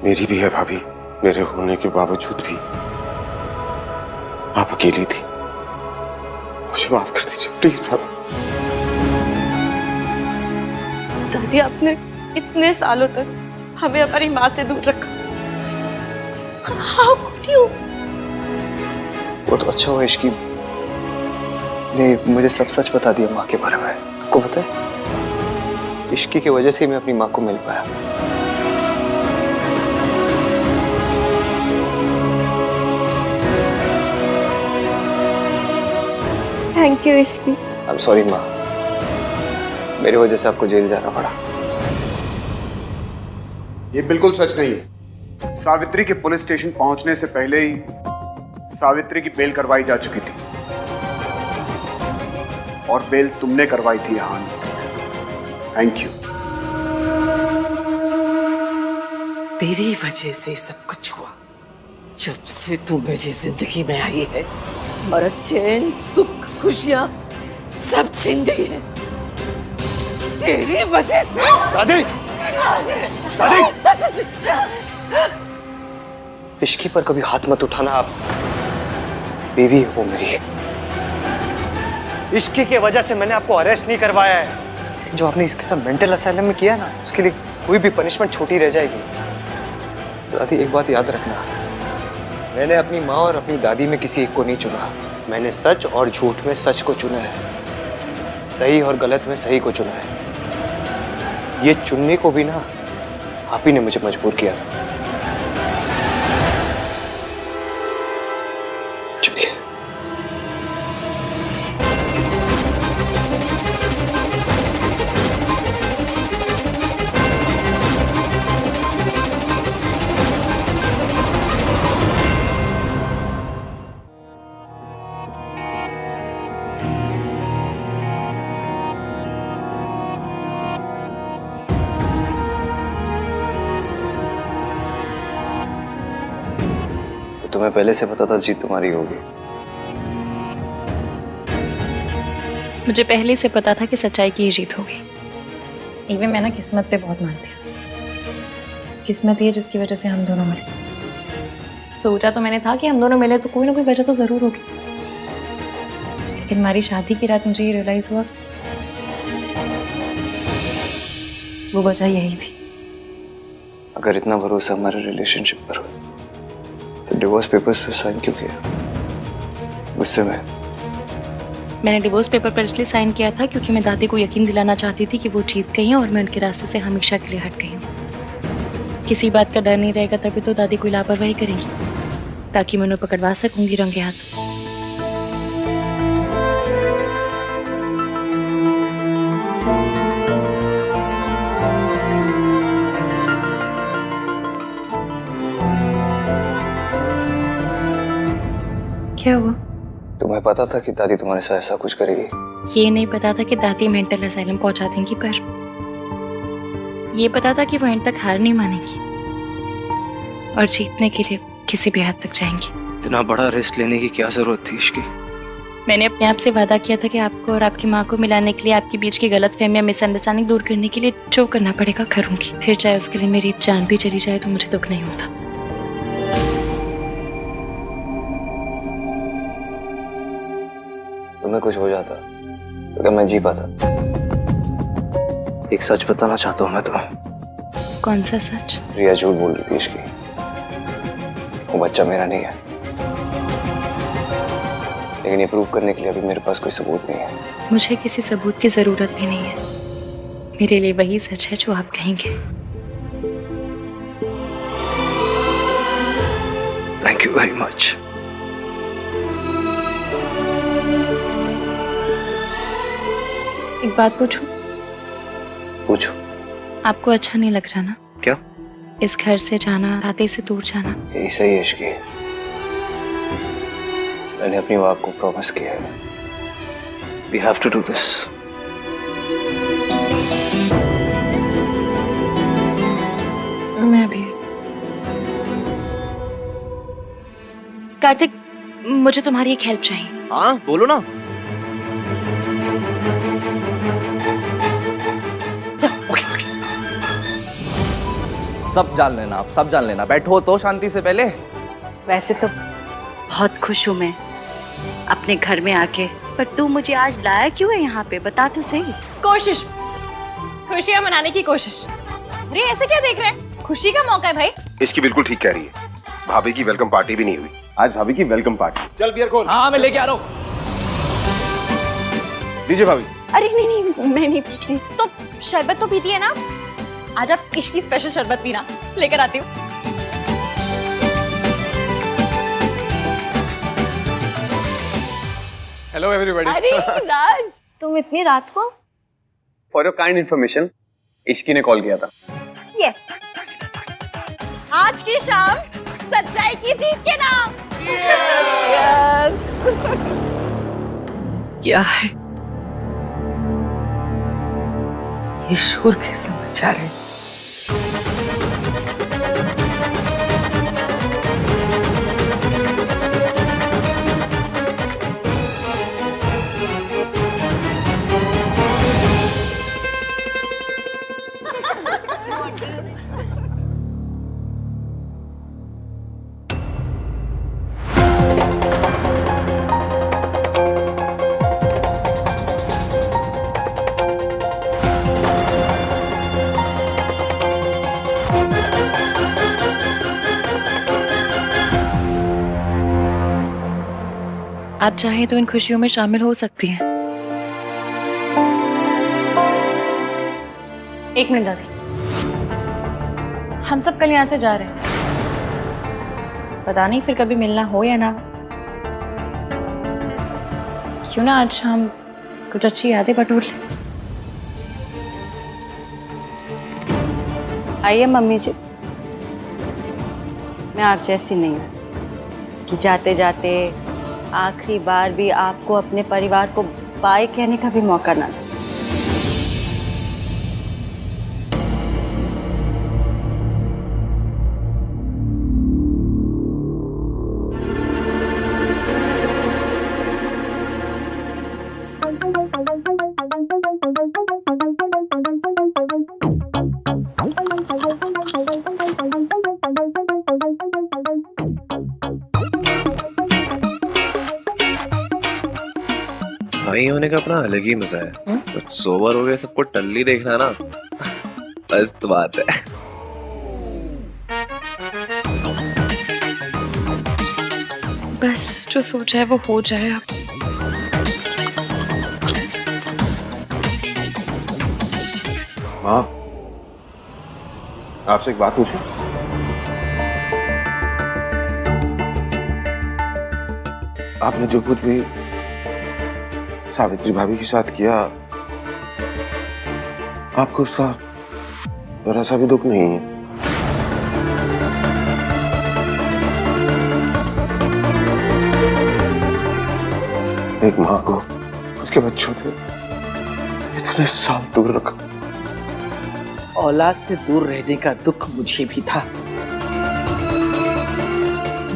मेरी भी है भाभी। मेरे होने के बावजूद भी आप अकेली थी। मुझे माफ कर दीजिए प्लीज भाभी। दादी आपने इतने सालों तक हमें हमारी माँ से दूर रखा। How could you? वो तो अच्छा हुआ इश्की ने मुझे सब सच बता दिया माँ के बारे में। आपको पता है, इश्की की वजह से मैं अपनी माँ को मिल पाया। Thank you Ishki. I am sorry माँ, मेरी वजह से आपको जेल जाना पड़ा। ये बिल्कुल सच नहीं है। सावित्री के पुलिस स्टेशन पहुंचने से पहले ही सावित्री की बेल करवाई जा चुकी थी और बेल तुमने करवाई थी यहाँ। Thank you. तेरी वजह से सब कुछ हुआ। जब से तू मेरी जिंदगी में आई है, हमारा चैन, सुख, खुशियां सब छीन गई है तेरी वजह से। दादी, दादी, इश्की पर कभी हाथ मत उठाना। आप बीवी है वो मेरी। इश्की की वजह से मैंने आपको अरेस्ट नहीं करवाया है, लेकिन जो आपने इसके साथ मेंटल असाइलम में किया ना, उसके लिए कोई भी पनिशमेंट छोटी रह जाएगी। दादी एक बात याद रखना, मैंने अपनी माँ और अपनी दादी में किसी एक को नहीं चुना। मैंने सच और झूठ में सच को चुना है, सही और गलत में सही को चुना है। ये चुनने को भी ना आप ही ने मुझे मजबूर किया था। चलिए। तुम्हें पहले से पता था जीत तुम्हारी होगी? मुझे पहले से पता था कि सच्चाई की ही जीत होगी। इवन मैं ना किस्मत पे बहुत मानती हूँ। किस्मत ये जिसकी वजह से हम दोनों मिले। सोचा तो मैंने था कि हम दोनों मिले तो कोई ना कोई वजह तो जरूर होगी, लेकिन हमारी शादी की रात मुझे ये रियलाइज हुआ वो वजह यही थी। अगर इतना भरोसा हमारे रिलेशनशिप पर हो तो डिवोर्स पेपर्स पे साइन क्यों किया? गुस्से में? मैंने डिवोर्स पेपर पर इसलिए साइन किया था क्योंकि मैं दादी को यकीन दिलाना चाहती थी कि वो जीत गई हैं और मैं उनके रास्ते से हमेशा के लिए हट गई हूँ। किसी बात का डर नहीं रहेगा तभी तो दादी कोई लापरवाही करेगी, ताकि मैं उन्हें पकड़वा सकूंगी रंगे हाथ। क्या हुआ? तुम्हें पता था कि दादी तुम्हारे साथ ऐसा कुछ करेगी? ये नहीं पता था कि दादी मेंटल असाइलम पहुंचा देंगी, पर ये पता था कि वो एंड तक हार नहीं मानेगी और जीतने के लिए किसी भी हद तक जाएंगी। इतना बड़ा रिस्क लेने की क्या जरूरत थी इश्की? मैंने अपने आप से वादा किया था कि आपको और आपकी माँ को मिलाने के लिए, आपके बीच की गलतफहमियां, मिसअंडरस्टैंडिंग दूर करने के लिए जो करना पड़ेगा करूंगी। फिर चाहे उसके लिए मेरी जान भी चली जाए तो मुझे दुख नहीं होता। तुम्हें कुछ हो जाता तो क्या मैं जी पाता? एक सच बताना चाहता हूँ मैं तुम्हें। कौन सा सच? रिया झूठ बोल रही थी इसकी। वो बच्चा मेरा नहीं है, लेकिन ये प्रूव करने के लिए अभी मेरे पास कोई सबूत नहीं है। मुझे किसी सबूत की जरूरत भी नहीं है। मेरे लिए वही सच है जो आप कहेंगे। Thank you very much. एक बात पूछूं? पूछो। आपको अच्छा नहीं लग रहा ना? क्या? इस घर से जाना, दादी से दूर जाना। यही सही है इश्की। मैंने अपनी वाक को प्रॉमिस किया है। We have to do this. मैं भी। कार्तिक, मुझे तुम्हारी एक हेल्प चाहिए। हाँ बोलो ना। सब जान लेना, आप सब जान लेना। बैठो तो शांति से पहले। वैसे तो बहुत खुश हूँ मैं अपने घर में आके, पर तू मुझे आज लाया क्यों है यहाँ पे, बता तो सही। कोशिश, खुशियाँ मनाने की कोशिश। अरे ऐसे क्या देख रहे हैं, खुशी का मौका है भाई। इसकी बिल्कुल ठीक कह रही है। भाभी की वेलकम पार्टी भी नहीं हुई, आज भाभी की वेलकम पार्टी। चल बियर खोल। हाँ मैं लेके आ रहा हूँ। लीजिए भाभी। अरे नहीं, मैं नहीं पीती। तो शरबत तो पीती है ना, आज आप इश्क की स्पेशल शरबत पीना, लेकर आती हूँ। Hello everybody. अरे राज, तुम इतनी रात को? For your kind information, Ishki ने कॉल किया था। यस, आज की शाम सच्चाई की जीत के नाम। यस। क्या है ये शोर के समाचार है? आप चाहें तो इन खुशियों में शामिल हो सकती हैं। एक मिनट दादी, हम सब कल यहाँ से जा रहे हैं। पता नहीं फिर कभी मिलना हो या ना। क्यों ना आज हम कुछ अच्छी यादें बटोर लें। आइए मम्मी जी, मैं आप जैसी नहीं हूँ कि जाते जाते आखिरी बार भी आपको अपने परिवार को बाय कहने का भी मौका ना दे। भाई होने का अपना अलग ही मजा है। कुछ सोबर हो गए सबको टल्ली देखना ना, बस तो बात है। बस जो सोचा है वो हो जाए अब। माँ, आपसे एक बात पूछूं? आपने जो कुछ भी सावित्री भाभी के साथ किया, आपको उसका जरा सा भी दुख नहीं है? एक माँ को उसके बच्चों से इतने साल दूर रखा। औलाद से दूर रहने का दुख मुझे भी था।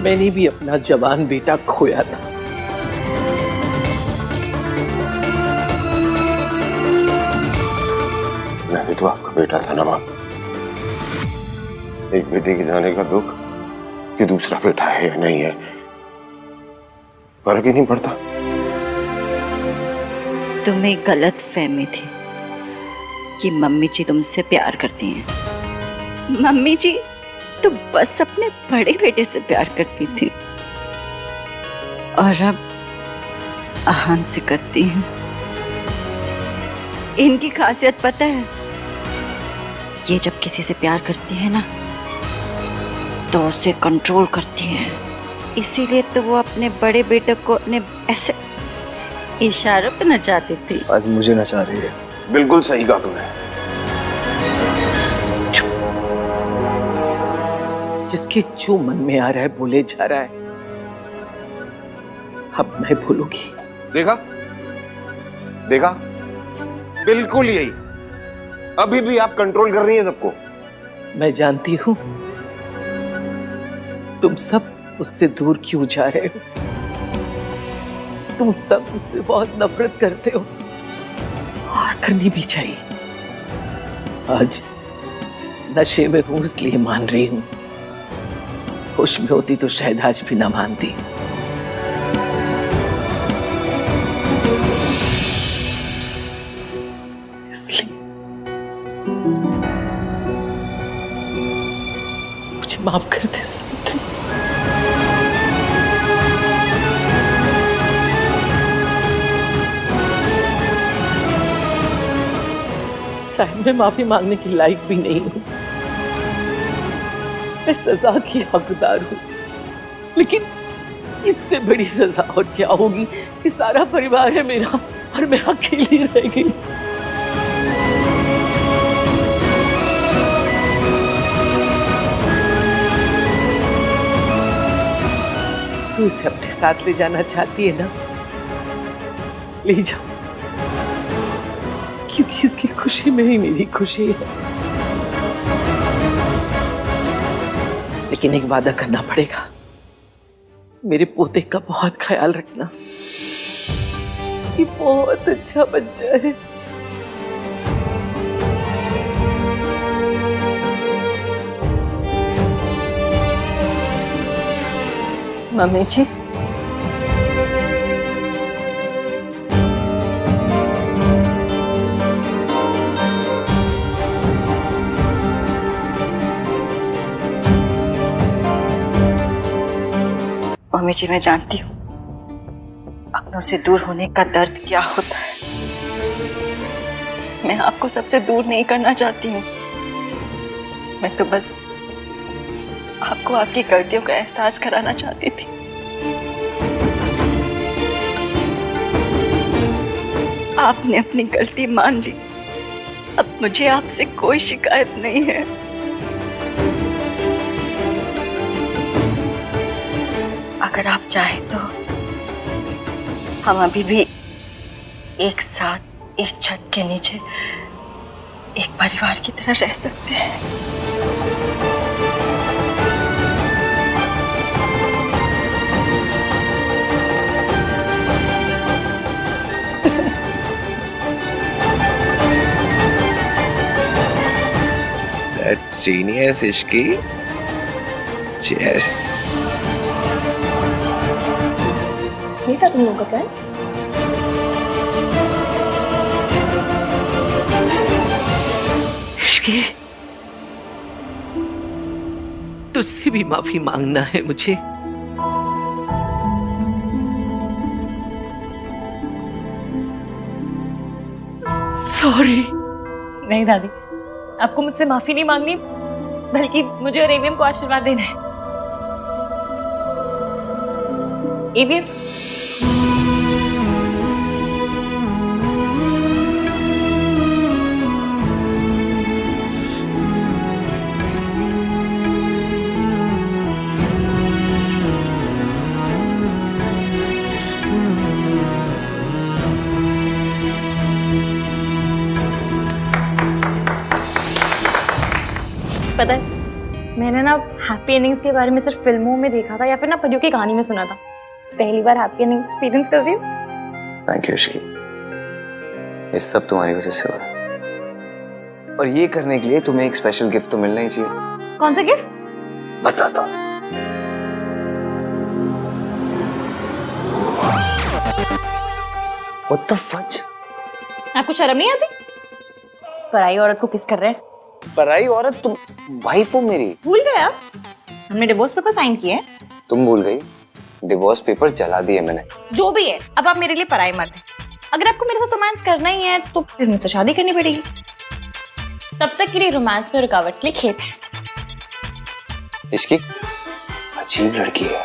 मैंने भी अपना जवान बेटा खोया था। मैं भी तो आपका बेटा था ना माँ। एक बेटे के जाने का दुख कि दूसरा बेटा है या नहीं है, फर्क ही नहीं पड़ता। तुम्हें गलत फहमी थी कि मम्मी जी तुमसे प्यार करती हैं। मम्मी जी तो बस अपने बड़े बेटे से प्यार करती थी और अब आहान से करती हैं। इनकी खासियत पता है, ये जब किसी से प्यार करती है ना तो उसे कंट्रोल करती है। इसीलिए तो वो अपने बड़े बेटे को अपने ऐसे इशारों पे नचाती थी। आज मुझे नचा रही है। बिल्कुल सही कहा तुमने। जिसके जो मन में आ रहा है बोले जा रहा है। अब मैं भूलूंगी। देखा देखा, बिल्कुल यही। अभी भी आप कंट्रोल कर रही हैं सबको। मैं जानती हूं तुम सब उससे दूर क्यों जा रहे हो? तुम सब उससे बहुत नफरत करते हो और करनी भी चाहिए। आज नशे में हूं इसलिए मान रही हूं, होश में होती तो शायद आज भी ना मानती। इसलिए मुझे माफ कर दे सावित्री। शायद मैं माफी मांगने की लायक भी नहीं हूं, मैं सजा की हकदार हूं, लेकिन इससे बड़ी सजा और क्या होगी कि सारा परिवार है मेरा और मैं अकेली रह गई। तू इसे अपने साथ ले जाना चाहती है ना, ले जाओ, क्योंकि इसकी खुशी में ही मेरी खुशी है। लेकिन एक वादा करना पड़ेगा, मेरे पोते का बहुत ख्याल रखना, ये बहुत अच्छा बच्चा है। मम्मी जी, मम्मी जी, मैं जानती हूँ अपनों से दूर होने का दर्द क्या होता है। मैं आपको सबसे दूर नहीं करना चाहती हूँ, मैं तो बस आपको आपकी गलतियों का एहसास कराना चाहती थी। आपने अपनी गलती मान ली, अब मुझे आपसे कोई शिकायत नहीं है। अगर आप चाहें तो हम अभी भी एक साथ एक छत के नीचे एक परिवार की तरह रह सकते हैं। That's genius, Ishki. Cheers। ये था तुम लोगों का प्लान? इश्की, तुझसे भी माफी मांगना है मुझे। सॉरी। नहीं दादी, आपको मुझसे माफी नहीं मांगनी, बल्कि मुझे और एवीएम को आशीर्वाद देना है। एवीएम, पता है मैंने ना हैप्पी एंडिंग्स के बारे में सिर्फ फिल्मों में देखा था या फिर ना परियों की कहानी में सुना था। पहली बार हैप्पी एंडिंग एक्सपीरियंस कर रही हूँ। थैंक यू इश्की, ये सब तुम्हारी वजह से हुआ, और ये करने के लिए तुम्हें एक स्पेशल गिफ्ट तो मिलना ही चाहिए। कौन सा गिफ्ट? बताता हूँ। What the fudge? आपको शर्म नहीं आती? पराई औरत को किस कर रहे हैं? पराई औरत? तुम वाइफ हो मेरी। भूल गए आप? हमने डिवोर्स पेपर साइन किए हैं। तुम भूल गई? डिवोर्स पेपर जला दिए मैंने। जो भी है, अब आप मेरे लिए पराई मर्द हैं। अगर आपको मेरे साथ रोमांस करना ही है तो फिर मुझसे शादी करनी पड़ेगी। तब तक के लिए रोमांस में रुकावट के लिए खेत है। इसकी अजीब लड़की है।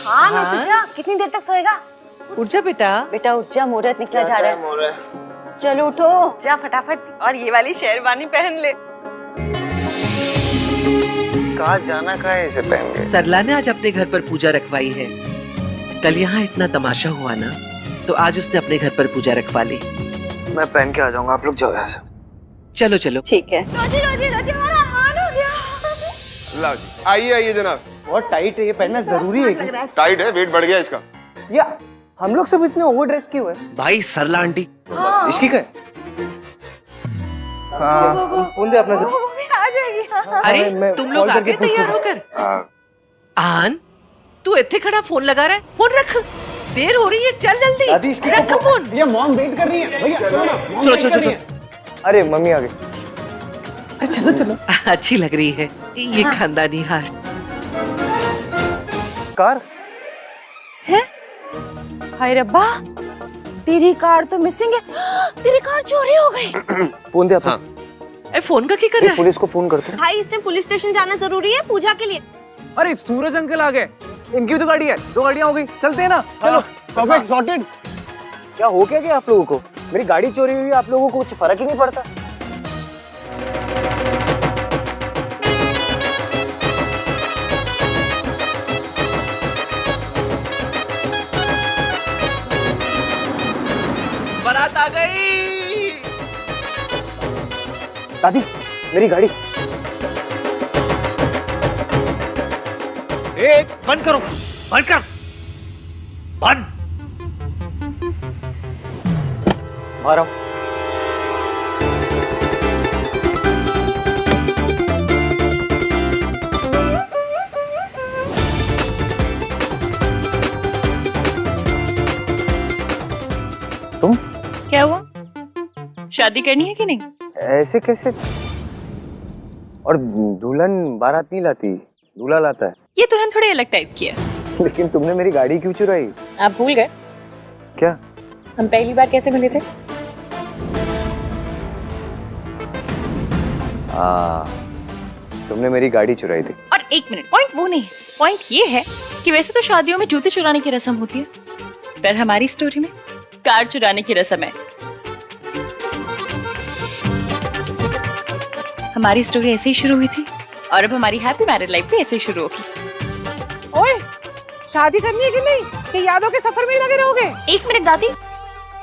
हाँ नतीजा, कितनी देर तक सोएगा? उठ जा बेटा। बेटा उठ जा, मुहूर्त निकला जा रहा है। चलो उठो, जा फटाफट, और ये वाली शेरवानी पहन ले। कहाँ जाना, कहाँ है इसे पहन के? सरला ने आज अपने घर पर पूजा रखवाई है। कल यहाँ इतना तमाशा हुआ ना, तो आज उसने अपने घर पर पूजा रखवा ली। मैं पहन के आ जाऊंगा, आप लोग जाओ यहाँ से। चलो चलो ठीक है। हमारा हाल हो गया। ला जी, आइए आइए जनाब। बहुत टाइट है, ये पहनना जरूरी है क्या? टाइट है, वेट बढ़ गया इसका। या हम लोग सब इतने ओवर ड्रेस क्यों है? भाई सरला आंटी इसकी क्या है? फोन दे अपना वो भी आ जाएगी। अरे मैं तुम लोग कॉल आ करके गए तैयार पूछता होकर? आन तू इतने खड़ा फोन लगा रहा है, फोन रख, देर हो रही है, चल जल्दी। दादी इसकी रख तो फोन। ये मॉम वेट कर रही है भैया, चलो ना, मॉम चलो वेट चलो कर रही है। अरे मम्मी आ गई। चलो चलो। अच्छी लग रही है ये खानदानी हार। कार हाय रब्बा, तेरी कार तो मिसिंग है। तेरी कार चोरी हो गई। फोन दे अपना। ए फोन का क्या कर रहा है? पुलिस को फोन करते हैं। भाई इस टाइम पुलिस स्टेशन जाना जरूरी है पूजा के लिए। अरे सूरज अंकल आ गए, इनकी भी तो गाड़ी है, 2 गाड़ियां हो गई, चलते हैं ना। चलो परफेक्ट सॉर्टेड। क्या हो क्या आप लोगों को? मेरी गाड़ी चोरी हुई, आप लोगों को कुछ फर्क ही नहीं पड़ता। बारात आ गई। दादी मेरी गाड़ी। बंद करो, बंद कर, बंद। बाहर आओ। तुम क्या हुआ? शादी करनी है कि नहीं? ऐसे कैसे? और दुल्हन बारात नहीं लाती, दूल्हा लाता है। ये दुल्हन थोड़ी अलग टाइप की है। लेकिन तुमने मेरी गाड़ी क्यों चुराई? आप भूल गए क्या? हम पहली बार कैसे मिले थे? तुमने मेरी गाड़ी चुराई थी। और एक मिनट, पॉइंट वो नहीं है, पॉइंट ये है कि वैसे तो शादियों में जूते चुराने की रस्म होती है, पर हमारी स्टोरी में कार चुराने की रस्म है। हमारी स्टोरी ऐसे ही शुरू हुई थी और अब हमारी हैप्पी मैरिड लाइफ भी ऐसे ही शुरू होगी। ओए, शादी करनी है कि नहीं? कि यादों के सफर में ही लगे रहोगे? एक मिनट दादी,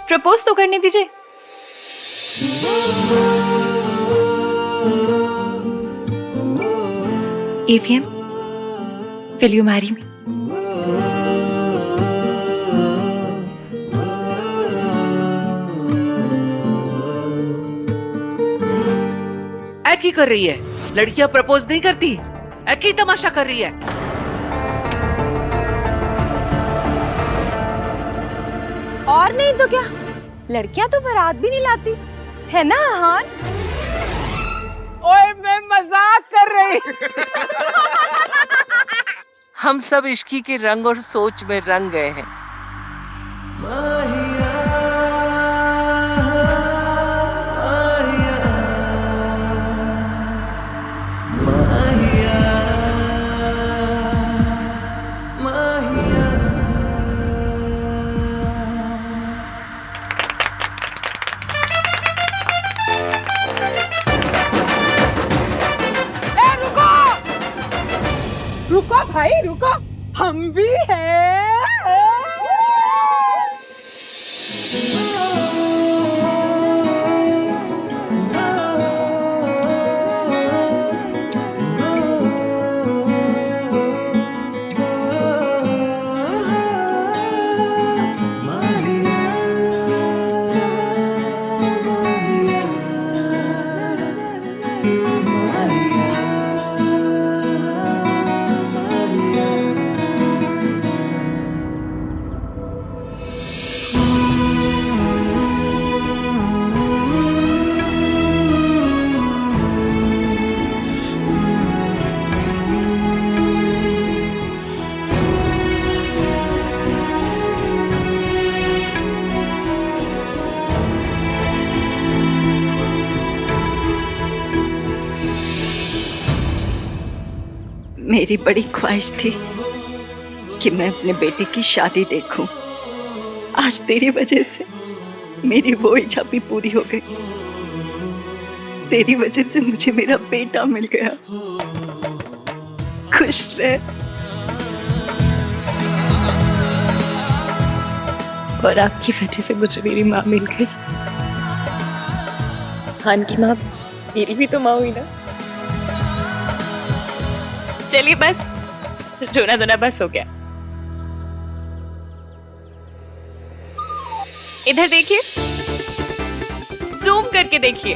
प्रपोज तो करने दीजिए। AVM, will you marry me? की कर रही है? लड़कियां प्रपोज नहीं करती, की तमाशा कर रही है। और नहीं तो क्या, लड़कियां तो बारात भी नहीं लाती है ना हान? ओए मैं मजाक कर रही। हम सब इश्की के रंग और सोच में रंग गए हैं। रुको भाई रुको, हम भी हैं। मेरी बड़ी ख्वाहिश थी कि मैं अपने बेटे की शादी देखूं। आज तेरी वजह से मेरी वो इच्छा भी पूरी हो गई। तेरी वजह से मुझे मेरा बेटा मिल गया। खुश रह। और आपकी वजह से मुझे मेरी माँ मिल गई। हान की माँ मेरी भी तो माँ हुई ना। चलिए बस, रोना धोना बस हो गया। इधर देखिए, जूम करके देखिए।